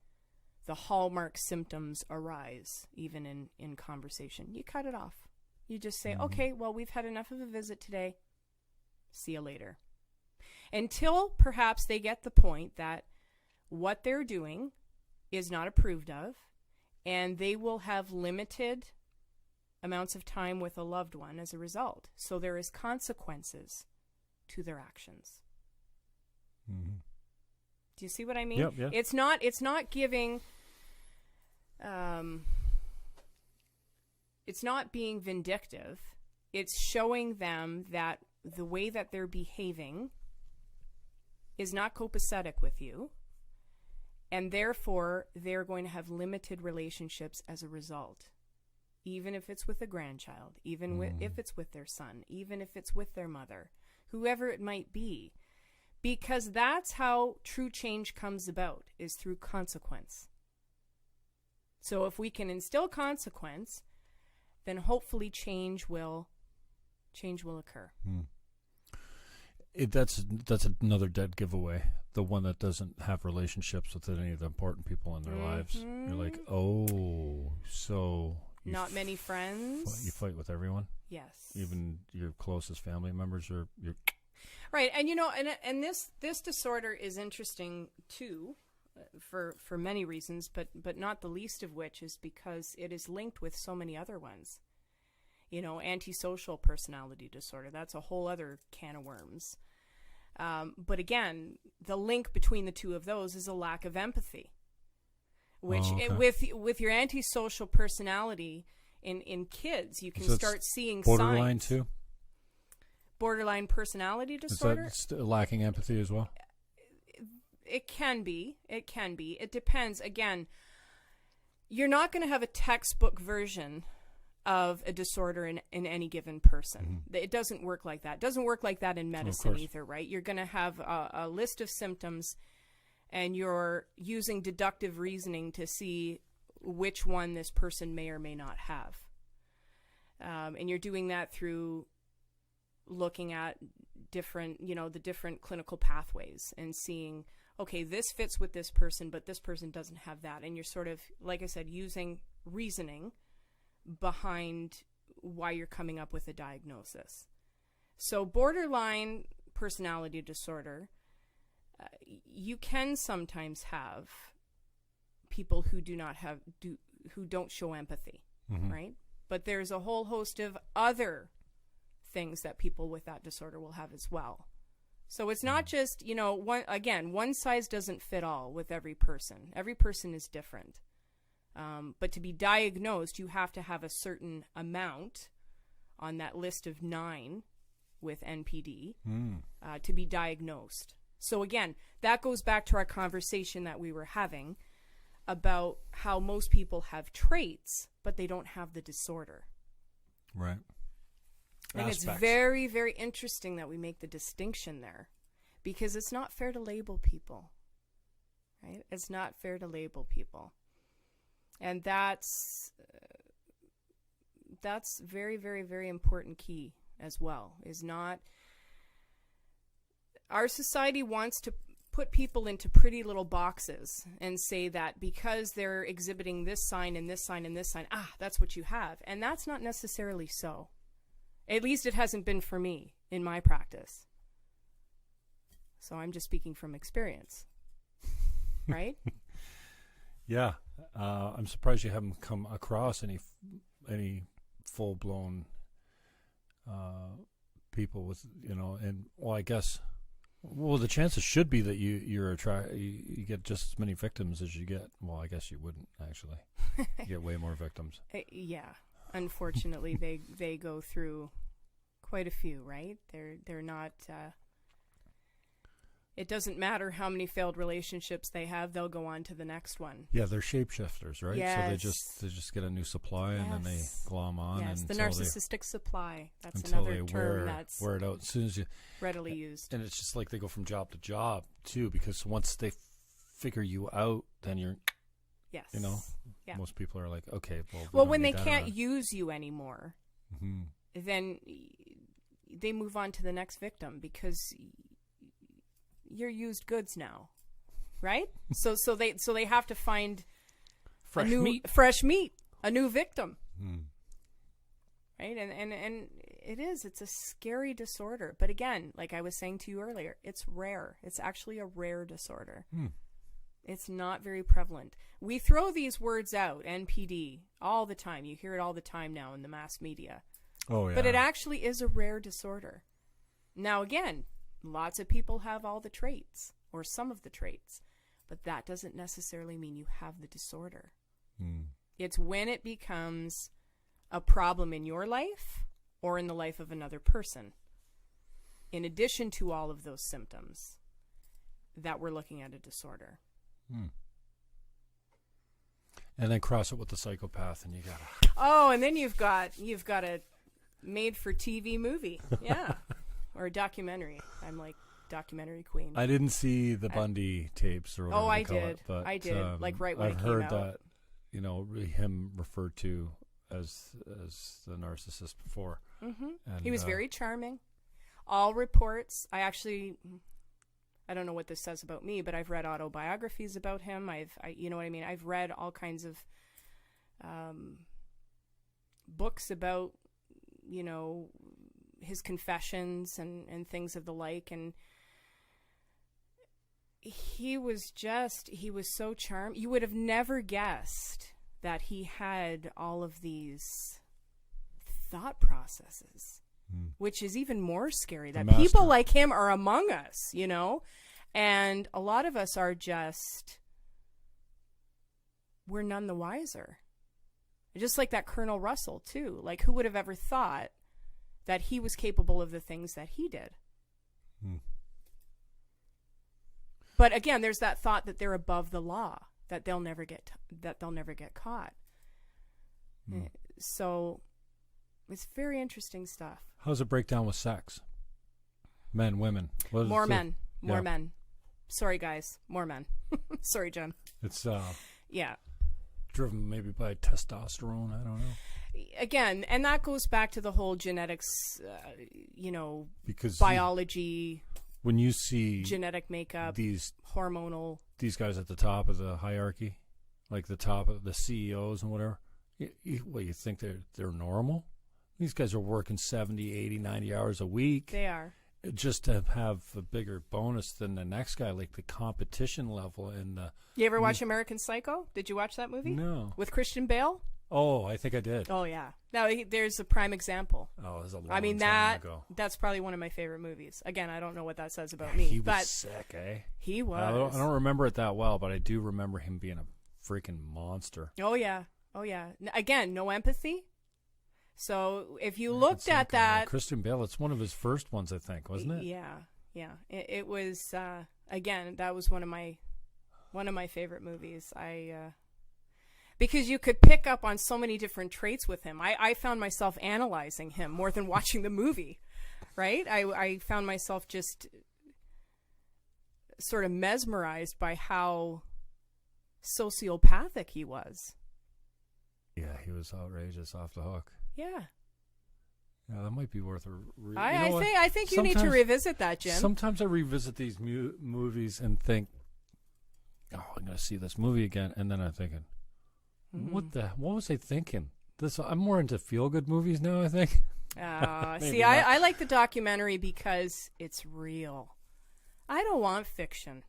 the hallmark symptoms arise, even in conversation, you cut it off. You just say, okay, well, we've had enough of a visit today. See you later. Until perhaps they get the point that what they're doing is not approved of, and they will have limited amounts of time with a loved one as a result. So there is consequences to their actions. Do you see what I mean? Yep, yep. It's not giving, it's not being vindictive. It's showing them that the way that they're behaving is not copacetic with you, and therefore they're going to have limited relationships as a result. Even if it's with a grandchild, even if it's with their son, even if it's with their mother, whoever it might be. Because that's how true change comes about, is through consequence. So if we can instill consequence, then hopefully change will occur. That's another dead giveaway. The one that doesn't have relationships with any of the important people in their lives. You're like, oh, so not many friends. You fight with everyone. Yes, even your closest family members are your. Right, and you know, and this disorder is interesting too, for many reasons, but not the least of which is because it is linked with so many other ones. You know, antisocial personality disorder, that's a whole other can of worms. But again, the link between the two of those is a lack of empathy, which with your antisocial personality in kids, you can start seeing borderline signs. Too? Borderline personality disorder? Is that lacking empathy as well? It can be. It depends. Again, you're not going to have a textbook version of a disorder in any given person. It doesn't work like that. It doesn't work like that in medicine either, right? You're going to have a list of symptoms, and you're using deductive reasoning to see which one this person may or may not have. And you're doing that through looking at the different clinical pathways and seeing, okay, this fits with this person, but this person doesn't have that. And you're sort of, like I said, using reasoning behind why you're coming up with a diagnosis. So borderline personality disorder, you can sometimes have people who who don't show empathy, right? But there's a whole host of other things that people with that disorder will have as well. So it's not just, one size doesn't fit all with every person. Every person is different. But to be diagnosed, you have to have a certain amount on that list of 9 with NPD to be diagnosed. So again, that goes back to our conversation that we were having about how most people have traits, but they don't have the disorder. Right. And it's very, very interesting that we make the distinction there, because it's not fair to label people, right? It's not fair to label people. And that's very, very, very important key as well, is not... Our society wants to put people into pretty little boxes and say that because they're exhibiting this sign and this sign and this sign, that's what you have. And that's not necessarily so. At least it hasn't been for me in my practice. So I'm just speaking from experience. Right? Yeah. I'm surprised you haven't come across any full-blown people with, and, well, I guess... Well, the chances should be that you get just as many victims as you get. Well, I guess you wouldn't, actually. You get way more victims. Yeah. Unfortunately, they go through quite a few, right? They're not... it doesn't matter how many failed relationships they have, they'll go on to the next one. Yeah, they're shapeshifters, right? Yes. So they just get a new supply and then they glom on. Yes, and the narcissistic supply. That's until another they term that's wear it out as soon as you readily used. And it's just like they go from job to job too, because once they figure you out, then you're, yes, most people are like, okay, well, when they can't use you anymore, then they move on to the next victim because you're used goods now, right? so they have to find fresh meat, a new victim, right? And it's a scary disorder. But again, like I was saying to you earlier, it's rare. It's actually a rare disorder. It's not very prevalent. We throw these words out, NPD, all the time. You hear it all the time now in the mass media. Oh yeah. But it actually is a rare disorder. Now again, lots of people have all the traits or some of the traits, but that doesn't necessarily mean you have the disorder. It's when it becomes a problem in your life or in the life of another person, in addition to all of those symptoms, that we're looking at a disorder. And then cross it with the psychopath, and you gotta... Oh, and then you've got a made-for-TV movie. Yeah. Or a documentary. I'm like documentary queen. I didn't see the Bundy tapes or whatever I call did. it, but I did. Like right when I've it came heard out. that, him referred to as the narcissist before. And, he was very charming. All reports. I don't know what this says about me, but I've read autobiographies about him. You know what I mean? I've read all kinds of books about, his confessions and things of the like, and he was so charming. You would have never guessed that he had all of these thought processes, which is even more scary, that people like him are among us, and a lot of us are we're none the wiser. Just like that Colonel Russell too. Like, who would have ever thought that he was capable of the things that he did? But again, there's that thought that they're above the law, that they'll never get caught. So it's very interesting stuff. How does it break down with sex? Men, women? More men. Sorry, guys. More men. Sorry, Jen. It's yeah. driven maybe by testosterone. I don't know. Again, and that goes back to the whole genetics, because biology. When you see genetic makeup, these hormonal, these guys at the top of the hierarchy, like the top of the CEOs and whatever, you think they're normal? These guys are working 70, 80, 90 hours a week. They are. just to have a bigger bonus than the next guy, like the competition level and the. You ever watch American Psycho? Did you watch that movie? No. With Christian Bale? Oh, I think I did. Oh yeah. Now there's a prime example. Oh, it was a long time ago. That's probably one of my favorite movies. Again, I don't know what that says about me. He was but sick, eh? He was. I don't remember it that well, but I do remember him being a freaking monster. Oh yeah. Again, no empathy. So if you looked at that, Christian Bale, it's one of his first ones, I think, wasn't it? Yeah. It was. Again, that was one of my favorite movies. Because you could pick up on so many different traits with him. I found myself analyzing him more than watching the movie, right? I found myself just sort of mesmerized by how sociopathic he was. Yeah, he was outrageous off the hook. Yeah. Yeah, that might be worth a I think you need to revisit that, Jim. Sometimes I revisit these movies and think, oh, I'm going to see this movie again. And then I'm thinking, what was I thinking? I'm more into feel-good movies now, I think. See, I like the documentary because it's real. I don't want fiction.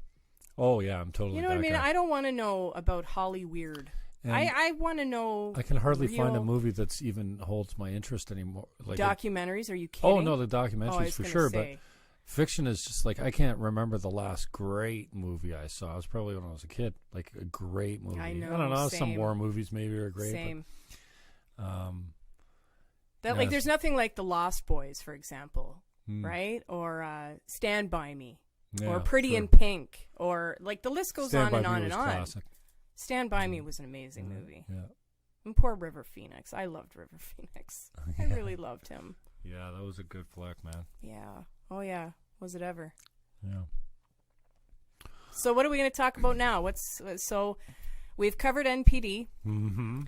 Oh, yeah, I'm totally. You know what I mean? I don't want to know about Hollyweird. I want to know. I can hardly find a movie that's even holds my interest anymore. Like documentaries? Are you kidding? Oh no, the documentaries for sure. But fiction is just like I can't remember the last great movie I saw. It was probably when I was a kid. Like a great movie. I know. I don't know. Same. Some war movies maybe are great. Same. But, like there's nothing like The Lost Boys, for example, right? Or Stand By Me, or Pretty in Pink, or like the list goes on and on and on. Classic. Stand By Me was an amazing movie. Yeah. And poor River Phoenix. I loved River Phoenix. I really loved him. Yeah, that was a good flick, man. Yeah. Oh, yeah. Was it ever? Yeah. So what are we going to talk about now? So we've covered NPD. Mm-hmm.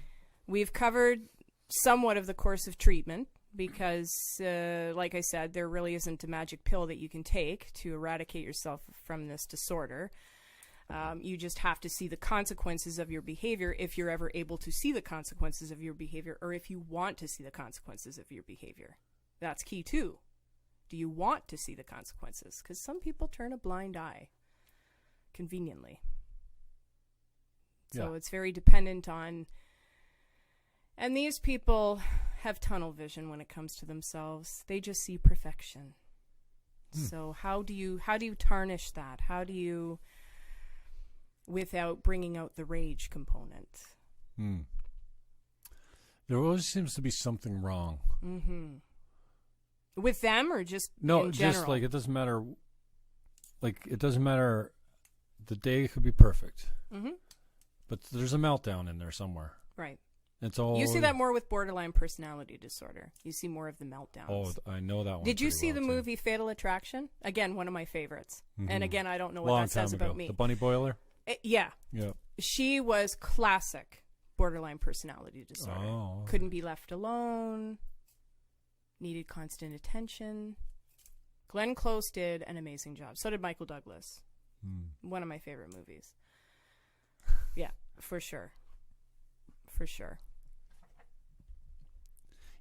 We've covered somewhat of the course of treatment because, like I said, there really isn't a magic pill that you can take to eradicate yourself from this disorder. You just have to see the consequences of your behavior if you're ever able to see the consequences of your behavior, or if you want to see the consequences of your behavior. That's key too. Do you want to see the consequences? Because some people turn a blind eye conveniently. So it's very dependent on, and these people have tunnel vision when it comes to themselves. They just see perfection. So how do you tarnish that? How do you, without bringing out the rage component? There always seems to be something wrong. With them, or just no, in just general? like it doesn't matter. Like it doesn't matter. The day could be perfect, but there's a meltdown in there somewhere. Right. It's all. You see that more with borderline personality disorder. You see more of the meltdowns. Oh, I know that one. Did you see the movie Fatal Attraction? Again, one of my favorites. And again, I don't know what Long that says time ago. about me. The bunny boiler. Yeah. Yeah. She was classic borderline personality disorder. Oh. Okay. Couldn't be left alone. Needed constant attention. Glenn Close did an amazing job. So did Michael Douglas. One of my favorite movies. Yeah, for sure. For sure.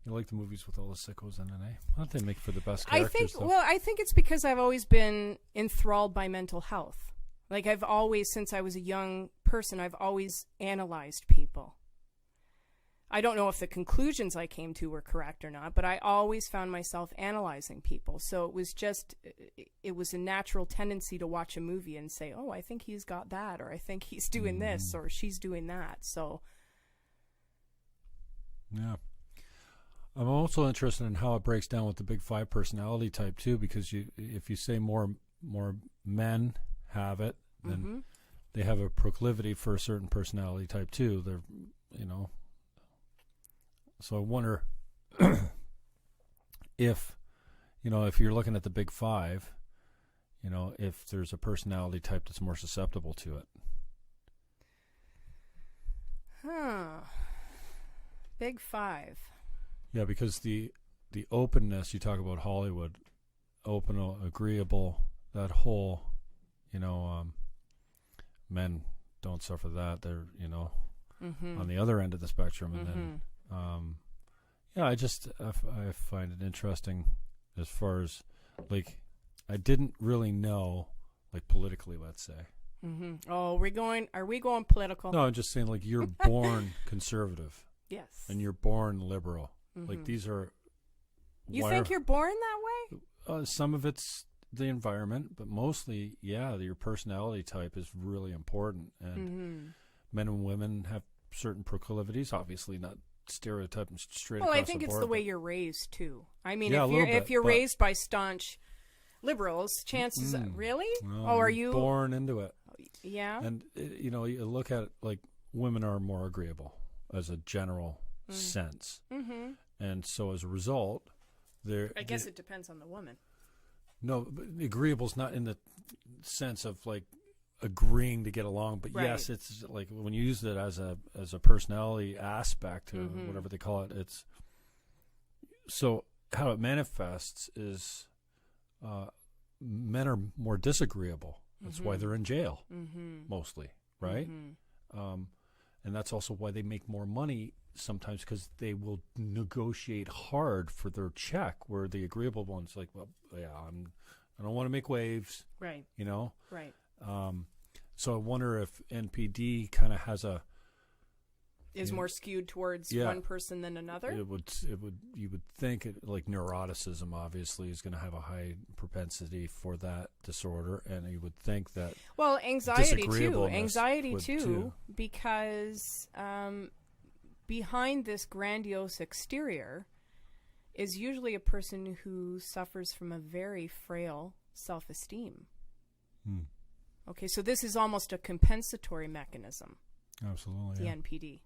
You like the movies with all the sickos in it, eh? Why don't they make for the best characters? I think it's because I've always been enthralled by mental health. Like I've always, since I was a young person, I've always analyzed people. I don't know if the conclusions I came to were correct or not, but I always found myself analyzing people. So it was a natural tendency to watch a movie and say, oh, I think he's got that, or I think he's doing this, or she's doing that. So. Yeah. I'm also interested in how it breaks down with the big five personality type too, because if you say more men have it, then they have a proclivity for a certain personality type too. They're, so I wonder if you're looking at the big five, if there's a personality type that's more susceptible to it. Big five. Yeah, because the openness, you talk about Hollywood, open, agreeable, that whole, men don't suffer that. They're, on the other end of the spectrum. And then, I find it interesting as far as, like, I didn't really know, like politically, let's say. Mm-hmm. Oh, are we going political? No, I'm just saying, like, you're born conservative. Yes. And you're born liberal. Mm-hmm. Like, these are... You think you're born that way? Some of it's the environment, but mostly, yeah, your personality type is really important. And men and women have certain proclivities, obviously not stereotyping straight across the board. Well, I think it's the way you're raised, too. I mean, yeah, if you're raised by staunch liberals, chances... Really? Well, are you... born into it. Yeah. And, you know, you look at it, like, women are more agreeable as a general sense. Mm-hmm. And so as a result, I guess it depends on the woman. No, but agreeable's not in the sense of, like, agreeing to get along, but right. yes, it's like when you use it as a personality aspect to whatever they call it, it's so how it manifests is men are more disagreeable. That's why they're in jail mostly, right? And that's also why they make more money sometimes, because they will negotiate hard for their check, where the agreeable one's like, well, yeah, I don't want to make waves, right? You know, right. So I wonder if NPD kind of has is more skewed towards one person than another. You would think like neuroticism obviously is going to have a high propensity for that disorder, and you would think that anxiety too, because behind this grandiose exterior is usually a person who suffers from a very frail self-esteem. Okay, so this is almost a compensatory mechanism. Absolutely, the NPD.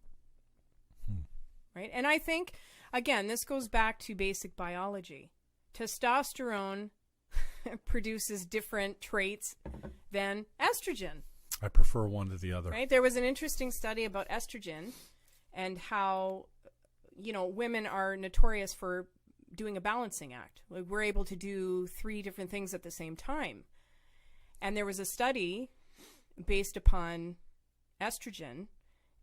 Right? And I think, again, this goes back to basic biology. Testosterone produces different traits than estrogen. I prefer one to the other. Right? There was an interesting study about estrogen and how, you know, women are notorious for doing a balancing act. Like, we're able to do 3 different things at the same time. And there was a study based upon estrogen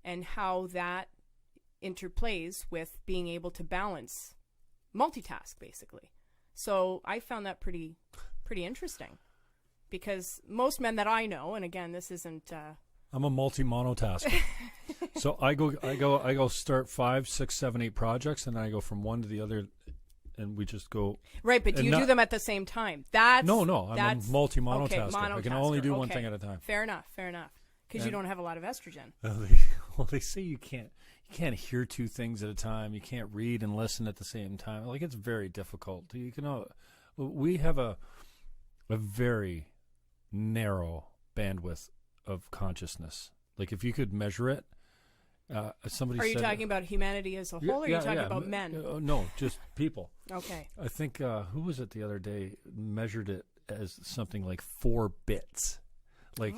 and how that interplays with being able to multitask, basically. So I found that pretty interesting, because most men that I know, and again, this isn't... I'm a multi-monotasker. So I go start 5, 6, 7, 8 projects, and then I go from one to the other, and we just go... Right, but do you do them at the same time? I'm a multi-monotasker. Okay, I can only do one thing at a time. Fair enough. Because you don't have a lot of estrogen. They say you can't hear 2 things at a time. You can't read and listen at the same time. Like, it's very difficult. We have a very narrow bandwidth of consciousness. Like, if you could measure it, somebody said... Are you talking about humanity as a whole, or are you talking about men? No, just people. Okay. I think, who was it the other day measured it as something like 4 bits. Like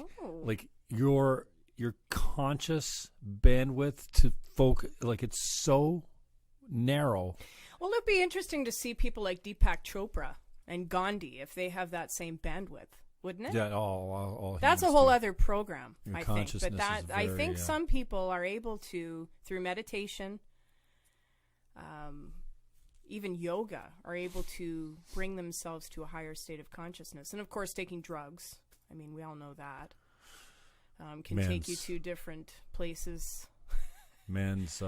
your conscious bandwidth to focus, like, it's so narrow. Well, it'd be interesting to see people like Deepak Chopra and Gandhi if they have that same bandwidth, wouldn't it? Yeah, all that's a whole other program, I think. But I think some people are able to, through meditation, even yoga, are able to bring themselves to a higher state of consciousness. And of course, taking drugs. I mean, we all know that. Can take you to different places. Man's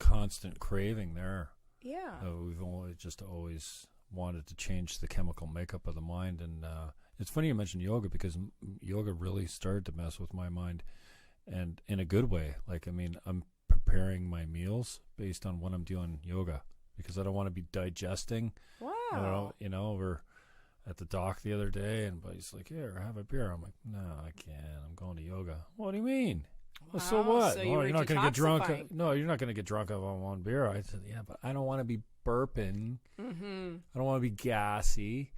constant craving there. Yeah. We've always wanted to change the chemical makeup of the mind. And it's funny you mentioned yoga, because yoga really started to mess with my mind, and in a good way. Like, I mean, I'm preparing my meals based on when I'm doing yoga, because I don't want to be digesting. Wow. We're at the dock the other day, and he's like, "Here, have a beer." I'm like, "No, I can't. I'm going to yoga." What do you mean? Wow. Well, so what? So you're not going to get drunk. No, you're not going to get drunk on one beer. I said, "Yeah, but I don't want to be burping. Mm-hmm. I don't want to be gassy.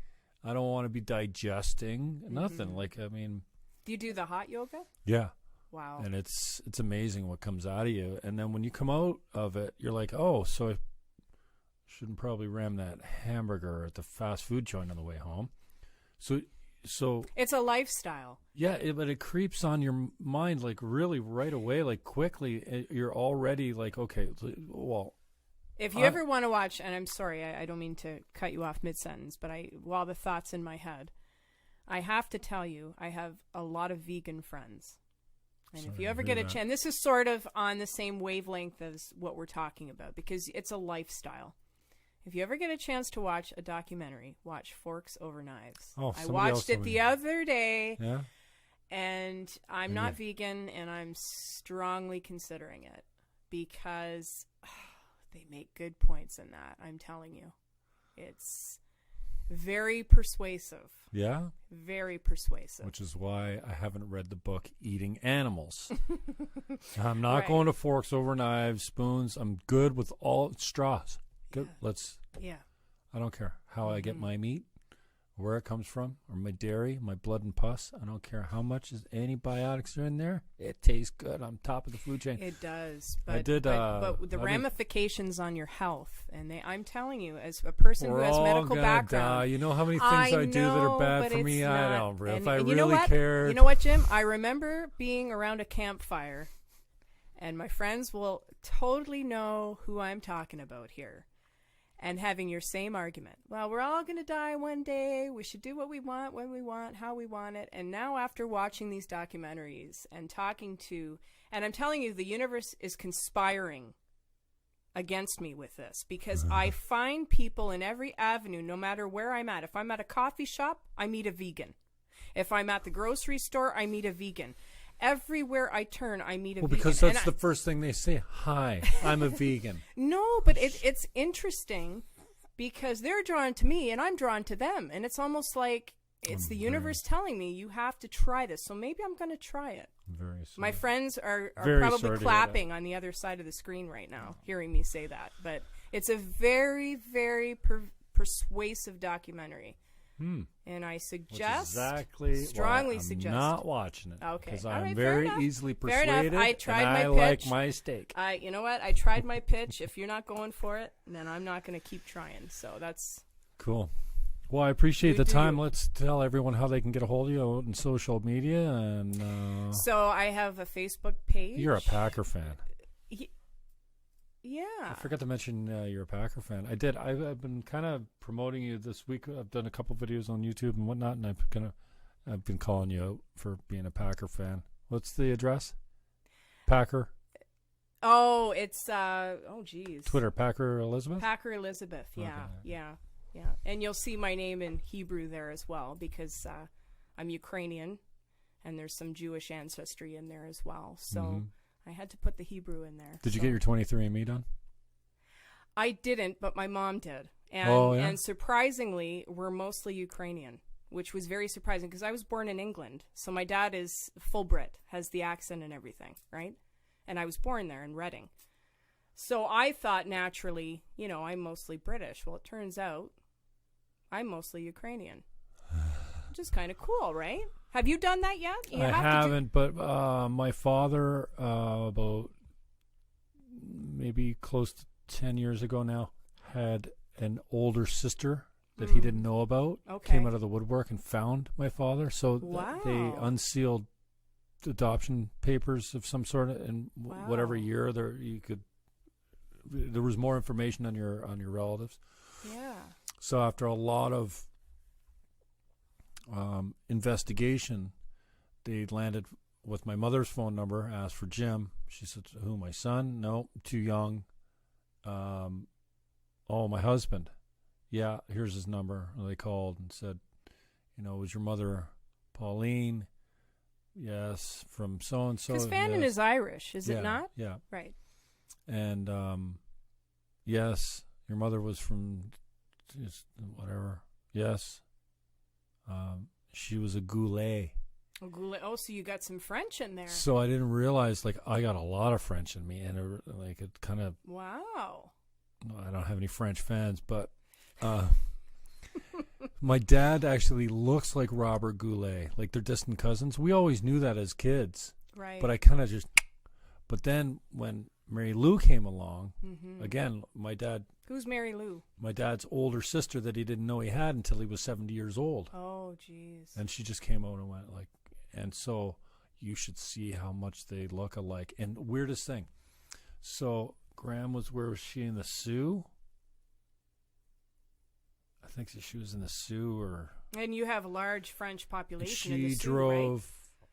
I don't want to be digesting. Nothing." Like, I mean, do you do the hot yoga? Yeah. Wow. And it's amazing what comes out of you. And then when you come out of it, you're like, "Oh, so I shouldn't probably ram that hamburger at the fast food joint on the way home." So it's a lifestyle. Yeah, but it creeps on your mind, like, really right away, like, quickly. You're already like, okay, well, If you ever want to watch, and I'm sorry, I don't mean to cut you off mid-sentence, but while the thought's in my head, I have to tell you, I have a lot of vegan friends. And if you ever get a chance, this is sort of on the same wavelength as what we're talking about, because it's a lifestyle. If you ever get a chance to watch a documentary, watch Forks Over Knives. Oh, I watched it the other day, yeah? And I'm not vegan, and I'm strongly considering it, because they make good points in that, I'm telling you. It's very persuasive. Yeah? Very persuasive. Which is why I haven't read the book Eating Animals. I'm not going to Forks Over Knives, spoons. I'm good with all straws. Good. Yeah. I don't care how I get my meat, where it comes from, or my dairy, my blood and pus. I don't care how much antibiotics are in there. It tastes good on top of the food chain. It does. But the ramifications on your health, and I'm telling you, as a person who has medical background. You know how many things I do that are bad for me? I don't. If I really cared. You know what, Jim? I remember being around a campfire, and my friends will totally know who I'm talking about here. And having your same argument. Well, we're all going to die one day. We should do what we want, when we want, how we want it. And now after watching these documentaries and talking to, and I'm telling you, the universe is conspiring against me with this, because I find people in every avenue, no matter where I'm at. If I'm at a coffee shop, I meet a vegan. If I'm at the grocery store, I meet a vegan. Everywhere I turn, I meet a vegan. Because that's the first thing they say. Hi, I'm a vegan. No, but it's interesting, because they're drawn to me and I'm drawn to them. And it's almost like it's the universe telling me you have to try this. So maybe I'm going to try it. Very sorry. My friends are probably clapping on the other side of the screen right now, hearing me say that. But it's a very, very persuasive documentary. And I strongly suggest. I'm not watching it. Okay. Because I'm very easily persuaded. Fair enough. I tried my pitch. Like my steak. You know what? I tried my pitch. If you're not going for it, then I'm not going to keep trying. So that's cool. Well, I appreciate the time. Let's tell everyone how they can get a hold of you on social media. And so I have a Facebook page. You're a Packer fan. Yeah. I forgot to mention you're a Packer fan. I did. I've been kind of promoting you this week. I've done a couple videos on YouTube and whatnot, and I've been calling you out for being a Packer fan. What's the address? Packer. Oh, it's geez. Twitter, Packer Elizabeth. Packer Elizabeth. Yeah, okay. Yeah. And you'll see my name in Hebrew there as well, because I'm Ukrainian, and there's some Jewish ancestry in there as well. So. I had to put the Hebrew in there. Did you get your 23andMe done? I didn't, but my mom did. And surprisingly, we're mostly Ukrainian, which was very surprising, because I was born in England. So my dad is full Brit, has the accent and everything, right? And I was born there in Reading. So I thought naturally, I'm mostly British. Well, it turns out I'm mostly Ukrainian. Which is kind of cool, right? Have you done that yet? I haven't, but my father, about maybe close to 10 years ago now, had an older sister that he didn't know about. Okay. Came out of the woodwork and found my father. So they unsealed adoption papers of some sort, and whatever year there was more information on your relatives. Yeah. So after a lot of investigation, they landed with my mother's phone number, asked for Jim. She said, who, my son? No, too young. My husband. Yeah, here's his number. And they called and said, was your mother Pauline? Yes, from so-and-so. Because Fannon is Irish, is it not? Yeah. Right. And yes, your mother was from whatever. Yes. She was a Goulet. Oh, so you got some French in there. So I didn't realize, I got a lot of French in me, and it kind of. Wow. I don't have any French fans, but my dad actually looks like Robert Goulet, like they're distant cousins. We always knew that as kids, right? But I kind of just. But then when Mary Lou came along, again, my dad. Who's Mary Lou? My dad's older sister that he didn't know he had until he was 70 years old. Oh, jeez. And she just came out and went and so you should see how much they look alike. And weirdest thing, so Graham where was she in the Sioux? I think she was in the Sioux or. And you have a large French population. She in the Sioux, drove.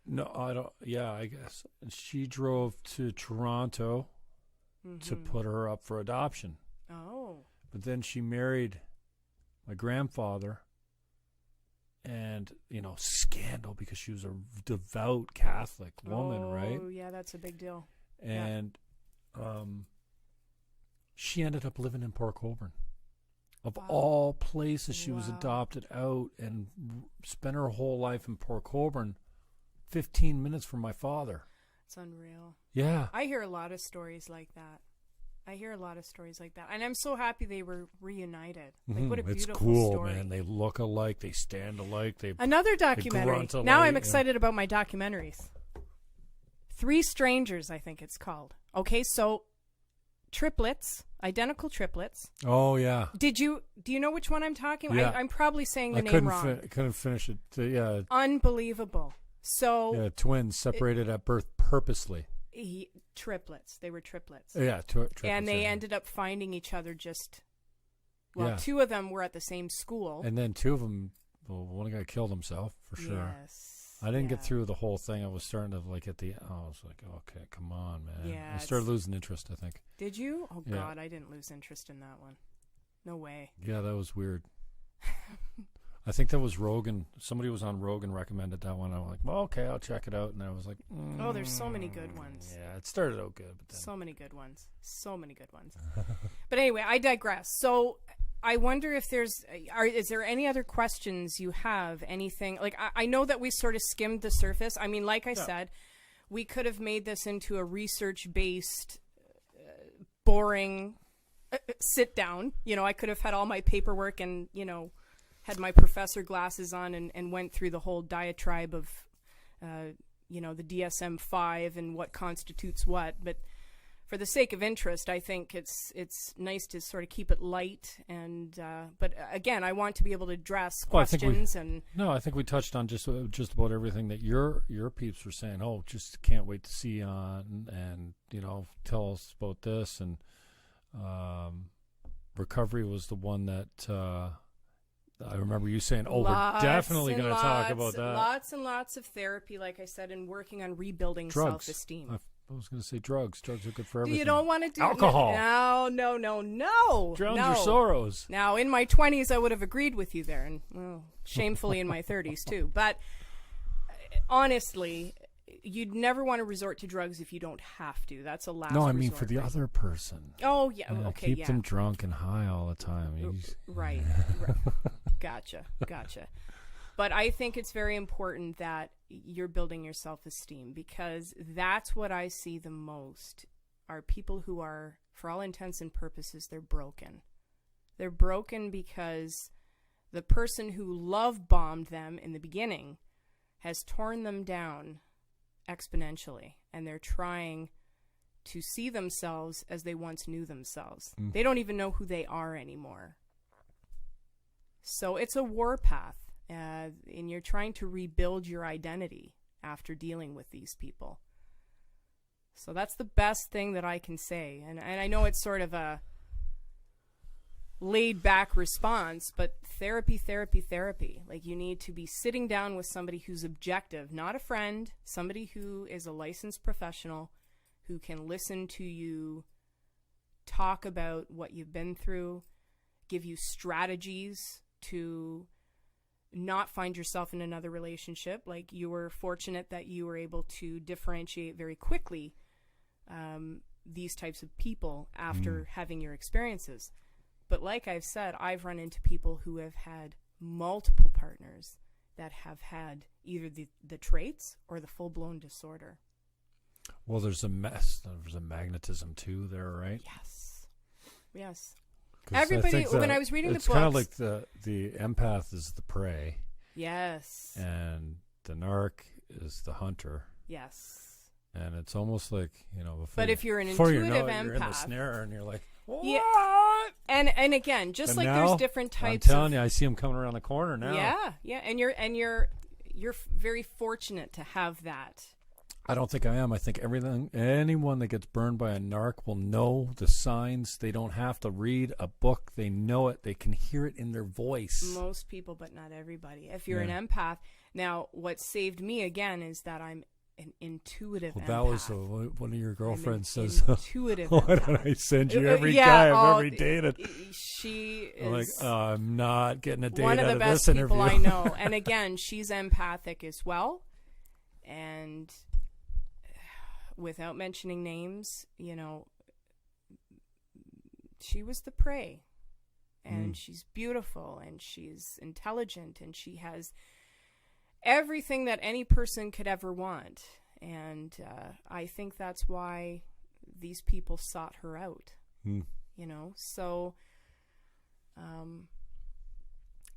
Right? No, I don't. Yeah, I guess. And she drove to Toronto to put her up for adoption. Oh. But then she married my grandfather. And, scandal because she was a devout Catholic woman, right? Oh, yeah, that's a big deal. And she ended up living in Port Colborne. Of all places, she was adopted out and spent her whole life in Port Colborne, 15 minutes from my father. It's unreal. Yeah. I hear a lot of stories like that. And I'm so happy they were reunited. Like, what a beautiful story. It's cool, man. They look alike. They stand alike. Another documentary. Grunt alike, now I'm excited about my documentaries. 3 Strangers, I think it's called. Okay, so triplets, identical triplets. Oh, yeah. Do you know which one I'm talking about? Yeah. I'm probably saying the name wrong. Couldn't finish it. Yeah. Unbelievable. So. Yeah, twins separated at birth purposely. Triplets. They were triplets. Yeah, triplets. And they ended up finding each other two of them were at the same school. And then 2 of them, one guy killed himself, for sure. Yes. I didn't get through the whole thing. I was starting to, I was like, okay, come on, man. Yeah, I started losing interest, I think. Did you? Oh, yeah. God, I didn't lose interest in that one. No way. Yeah, that was weird. I think that was Rogan. Somebody was on Rogan recommended that one. I was like, well, okay, I'll check it out. And I was like, oh, there's so many good ones. Yeah, it started out good. But then. So many good ones. But anyway, I digress. So I wonder if is there any other questions you have? Anything? Like, I know that we sort of skimmed the surface. I mean, like I said, we could have made this into a research-based, boring sit down. I could have had all my paperwork and, had my professor glasses on and went through the whole diatribe of, the DSM-5 and what constitutes what. But for the sake of interest, I think it's nice to sort of keep it light. And but again, I want to be able to address questions. I think we touched on just about everything that your peeps were saying. Oh, just can't wait to see you on, and tell us about this. And recovery was the one that. I remember you saying, we're definitely going to talk about that. Lots and lots of therapy, like I said, and working on rebuilding self-esteem. I was going to say drugs. Drugs are good for everything. You don't want to do alcohol. No. Drowns your sorrows. Now, in my 20s, I would have agreed with you there, and shamefully in my 30s too. But honestly, you'd never want to resort to drugs if you don't have to. That's a last resort. No, I mean for the other person. Oh, yeah. Okay, keep them drunk and high all the time. Right. Gotcha. But I think it's very important that you're building your self-esteem, because that's what I see the most are people who are, for all intents and purposes, they're broken. They're broken because the person who love-bombed them in the beginning has torn them down exponentially, and they're trying to see themselves as they once knew themselves. They don't even know who they are anymore. So it's a warpath, and you're trying to rebuild your identity after dealing with these people. So that's the best thing that I can say. And I know it's sort of a laid-back response, but therapy. Like, you need to be sitting down with somebody who's objective, not a friend, somebody who is a licensed professional who can listen to you talk about what you've been through, give you strategies to not find yourself in another relationship. Like, you were fortunate that you were able to differentiate very quickly these types of people after having your experiences. But like I've said, I've run into people who have had multiple partners that have had either the traits or the full-blown disorder. Well, there's a magnetism too there, right? Yes. Everybody, when I was reading the books, it's kind of like the empath is the prey. Yes. And the narc is the hunter. Yes. And it's almost like, but if you're an intuitive empath, you're in the snare and you're like, what? Yeah. And again, just like there's different types. I'm telling you, I see them coming around the corner now. Yeah. And you're very fortunate to have that. I don't think I am. I think anyone that gets burned by a narc will know the signs. They don't have to read a book. They know it. They can hear it in their voice. Most people, but not everybody. If you're an empath, now what saved me again is that I'm an intuitive empath. That was one of your girlfriends says. Intuitive. Why don't I send you every guy I've ever dated? She is I'm like, I'm not getting a date one of out the of best this people interview. I know. And again, she's empathic as well. And without mentioning names, she was the prey. And she's beautiful, and she's intelligent, and she has everything that any person could ever want. And I think that's why these people sought her out. So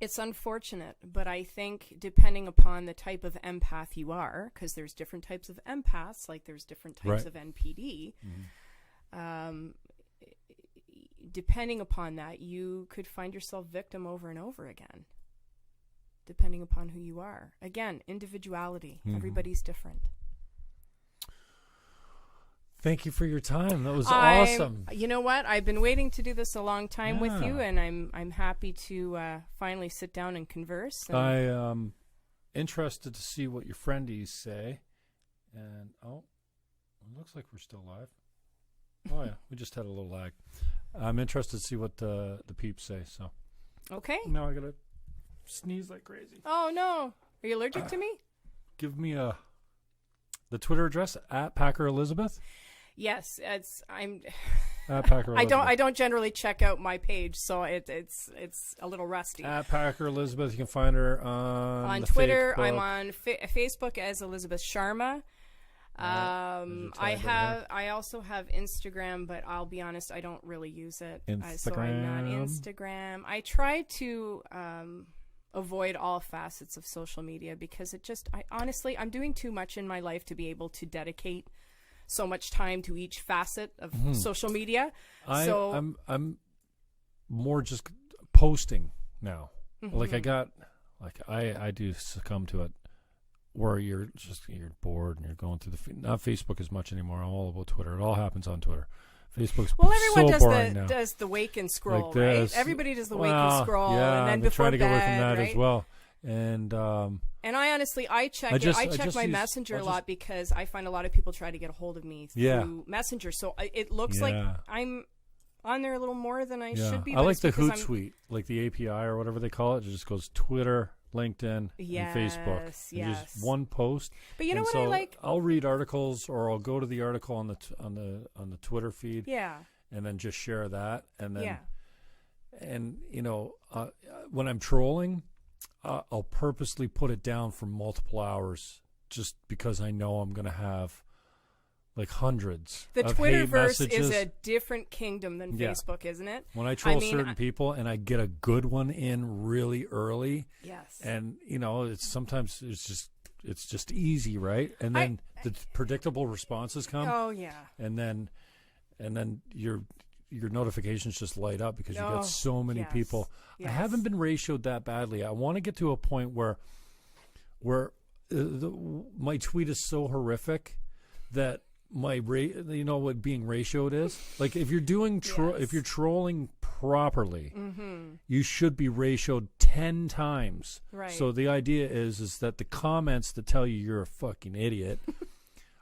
it's unfortunate, but I think depending upon the type of empath you are, because there's different types of empaths, like there's different types of NPD, depending upon that, you could find yourself victim over and over again, depending upon who you are. Again, individuality. Everybody's different. Thank you for your time. That was awesome. You know what? I've been waiting to do this a long time with you, and I'm happy to finally sit down and converse. And I am interested to see what your friendies say. And it looks like we're still live. Oh yeah, we just had a little lag. I'm interested to see what the peeps say. So okay. Now I gotta sneeze like crazy. Oh no! Are you allergic to me? Give me the Twitter address at Packer Elizabeth. Yes, I'm. At Packer Elizabeth. I don't generally check out my page, so it's a little rusty. At Packer Elizabeth, you can find her on Twitter. Facebook. I'm on Facebook as Elizabeth Sharma. I also have Instagram, but I'll be honest, I don't really use it. So I'm not Instagram. I try to avoid all facets of social media because I'm doing too much in my life to be able to dedicate so much time to each facet of social media. I'm more just posting now. Like I do succumb to it. Where you're bored and you're going through not Facebook as much anymore. I'm all about Twitter. It all happens on Twitter. Facebook's everyone so boring now. does the wake and scroll, like right? Everybody does the wake and scroll, and then I've been before trying to get away from that right? as well. And I honestly I check my Messenger a lot because I find a lot of people try to get a hold of me through Messenger. So it looks like I'm on there a little more than I should be. I like the Hootsuite, like the API or whatever they call it. It just goes Twitter, LinkedIn, and Facebook. Just one post. But you know what I like? I'll read articles, or I'll go to the article on the Twitter feed. Yeah. And then just share that, and then and when I'm trolling, I'll purposely put it down for multiple hours, just because I know I'm going to have like hundreds. The of Twitterverse hate is a different kingdom than Facebook, isn't it? When I troll certain people and I get a good one in really early, and sometimes it's just easy, right? And then the predictable responses come. Oh yeah. And then your notifications just light up because you've got so many people. I haven't been ratioed that badly. I want to get to a point where my tweet is so horrific that what being ratioed is? Like if you're doing if you're trolling properly, you should be ratioed 10 times. Right. So the idea is that the comments that tell you you're a fucking idiot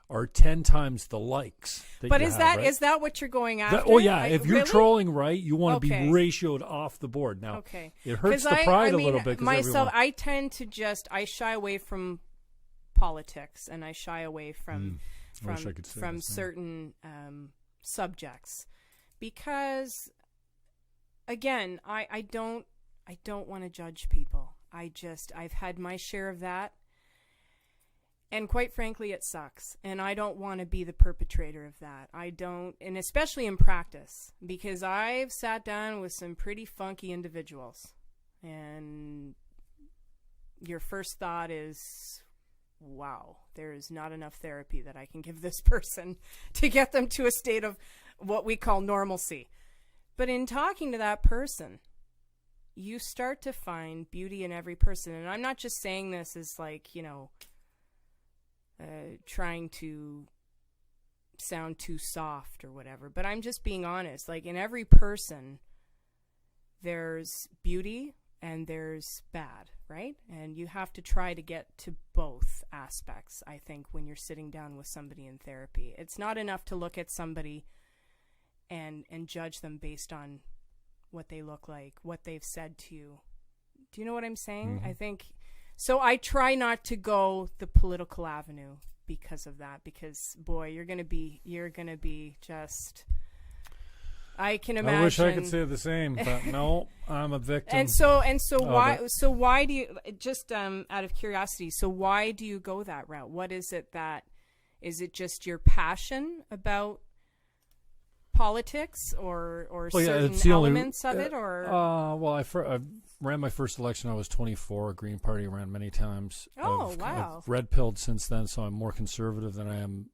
are 10 times the likes. Is that what you're going after? If you're trolling right, you want to be ratioed off the board. Now, it hurts the pride a little bit. I tend to I shy away from politics, and I shy away from certain subjects because, again, I don't want to judge people. I've had my share of that. And quite frankly, it sucks. And I don't want to be the perpetrator of that. I don't, and especially in practice, because I've sat down with some pretty funky individuals. And your first thought is, wow, there is not enough therapy that I can give this person to get them to a state of what we call normalcy. But in talking to that person, you start to find beauty in every person. And I'm not just saying this as like, trying to sound too soft or whatever, but I'm just being honest. Like, in every person, there's beauty and there's bad, right? And you have to try to get to both aspects, I think, when you're sitting down with somebody in therapy. It's not enough to look at somebody and judge them based on what they look like, what they've said to you. Do you know what I'm saying? I think so. I try not to go the political avenue because of that, because boy, you're gonna be just, I can imagine. I wish I could say the same, but no, I'm a victim. And so why do you, just out of curiosity, so why do you go that route? What is it is it just your passion about politics or certain elements of it, or? Well, I ran my first election. I was 24. Green Party ran many times. Oh, wow. I've red-pilled since then, so I'm more conservative than I am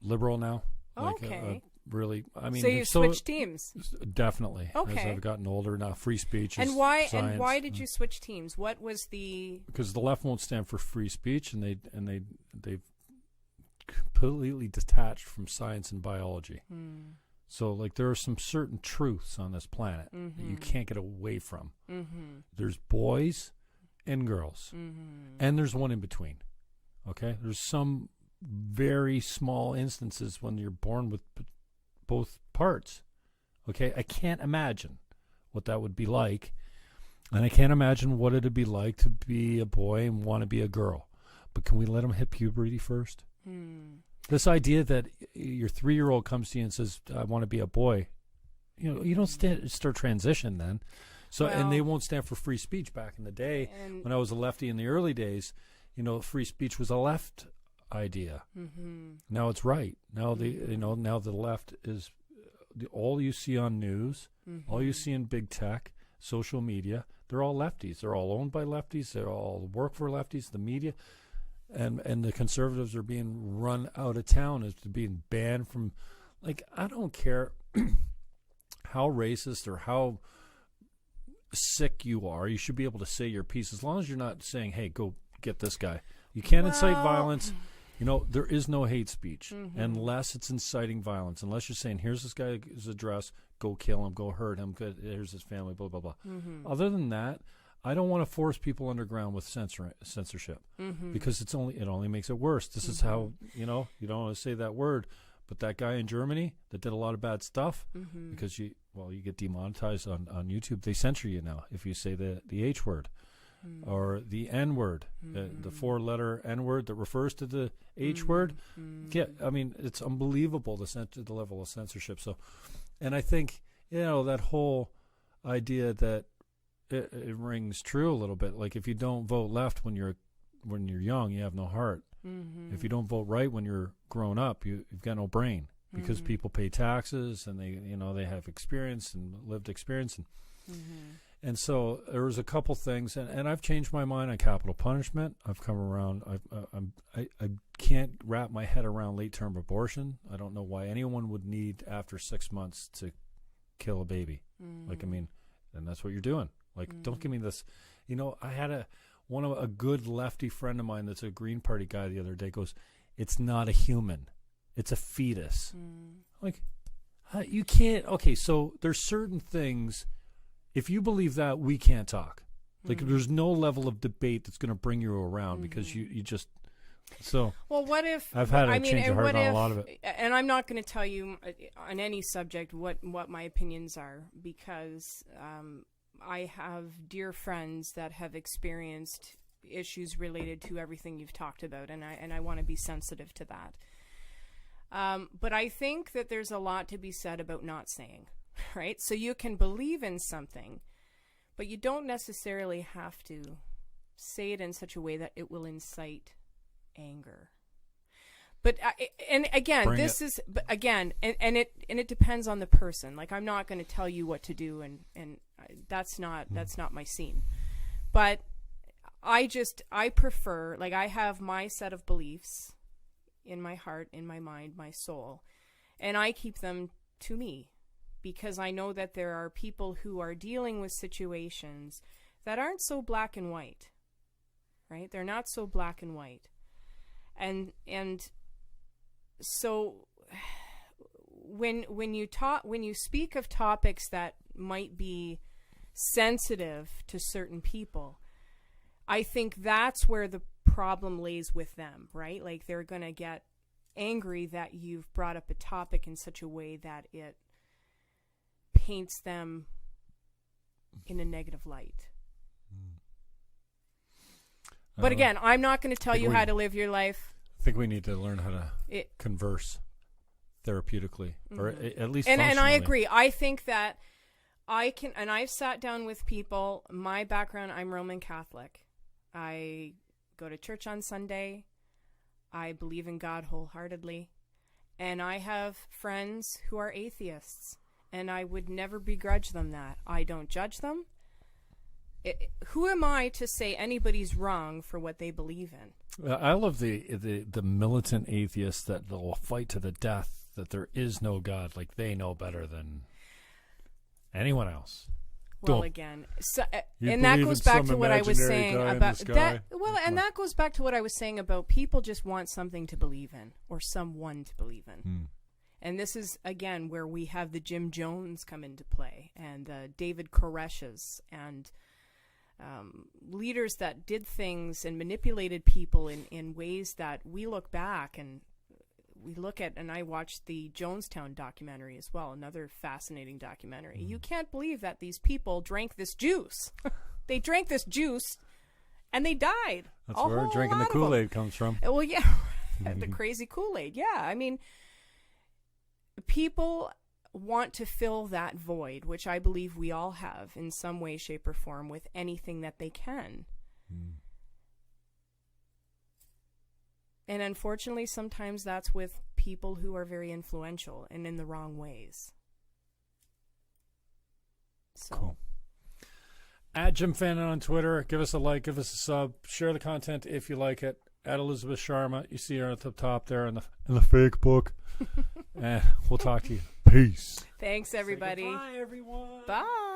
liberal now. Okay. Really, I mean. So you've switched teams. Definitely. Okay. As I've gotten older now, free speech is and why science. And why did you switch teams? What was the? Because the left won't stand for free speech, and they've completely detached from science and biology. So, like, there are some certain truths on this planet that you can't get away from. There's boys and girls, and there's one in between. Okay? There's some very small instances when you're born with both parts. Okay? I can't imagine what that would be like, and I can't imagine what it would be like to be a boy and want to be a girl. But can we let them hit puberty first? This idea that your 3-year-old comes to you and says, I want to be a boy, you don't start transition then. So, and they won't stand for free speech. Back in the day, when I was a lefty in the early days, free speech was a left idea. Now it's right. Now now the left is all you see on news, all you see in big tech, social media. They're all lefties. They're all owned by lefties. They all work for lefties. The media. And the conservatives are being run out of town, as being banned from, like, I don't care how racist or how sick you are. You should be able to say your piece, as long as you're not saying, hey, go get this guy. You can't incite violence. There is no hate speech unless it's inciting violence. Unless you're saying, here's this guy's address, go kill him, go hurt him, here's his family, blah, blah, blah. Other than that, I don't want to force people underground with censorship because it only makes it worse. This is how, you don't want to say that word, but that guy in Germany that did a lot of bad stuff because you get demonetized on YouTube. They censor you now if you say the H word or the N word, the 4-letter N word that refers to the H word. Yeah, I mean, it's unbelievable the level of censorship. So, and I think, that whole idea that it rings true a little bit. Like, if you don't vote left when you're young, you have no heart. If you don't vote right when you're grown up, you've got no brain, because people pay taxes and they have experience and lived experience, and so there was a couple things, and I've changed my mind on capital punishment. I've come around. I can't wrap my head around late-term abortion. I don't know why anyone would need after 6 months to kill a baby. Like, I mean, and that's what you're doing. Like, don't give me this. I had a good lefty friend of mine that's a Green Party guy the other day goes, it's not a human, it's a fetus. Like, you can't. Okay, so there's certain things. If you believe that, we can't talk. Like, there's no level of debate that's going to bring you around because you just. So. Well, what if I've had a change of heart on a lot of it, and I'm not going to tell you on any subject what my opinions are, because I have dear friends that have experienced issues related to everything you've talked about, and I want to be sensitive to that. But I think that there's a lot to be said about not saying, right? So you can believe in something, but you don't necessarily have to say it in such a way that it will incite anger. But and again, it depends on the person. Like, I'm not going to tell you what to do, and that's not my scene. But I prefer, like, I have my set of beliefs in my heart, in my mind, my soul, and I keep them to me, because I know that there are people who are dealing with situations that aren't so black and white, right? They're not so black and white. And so when you speak of topics that might be sensitive to certain people, I think that's where the problem lays with them, right? Like, they're going to get angry that you've brought up a topic in such a way that it paints them in a negative light. But again, I'm not going to tell you how to live your life. I think we need to learn how to converse therapeutically, or at least functionally. And I agree. I think that I can, and I've sat down with people. My background, I'm Roman Catholic. I go to church on Sunday. I believe in God wholeheartedly. And I have friends who are atheists, and I would never begrudge them that. I don't judge them. Who am I to say anybody's wrong for what they believe in? I love the militant atheists that will fight to the death that there is no God, like they know better than anyone else. Well, again, so, and that goes back to what I was saying about that. Well, and that goes back to what I was saying about people just want something to believe in, or someone to believe in. And this is, again, where we have the Jim Jones come into play, and David Koresh's, and leaders that did things and manipulated people in ways that we look back and we look at. And I watched the Jonestown documentary as well, another fascinating documentary. You can't believe that these people drank this juice. They drank this juice and they died. That's where drinking the Kool-Aid comes from. Well, yeah, the crazy Kool-Aid. Yeah, I mean, people want to fill that void, which I believe we all have in some way, shape, or form, with anything that they can. And unfortunately, sometimes that's with people who are very influential and in the wrong ways. So. Cool. At Jim Fannon on Twitter, give us a like, give us a sub, share the content if you like it. At Elizabeth Sharma, you see her at the top there in the fake book. And we'll talk to you. Peace. Thanks, everybody. Bye, everyone. Bye.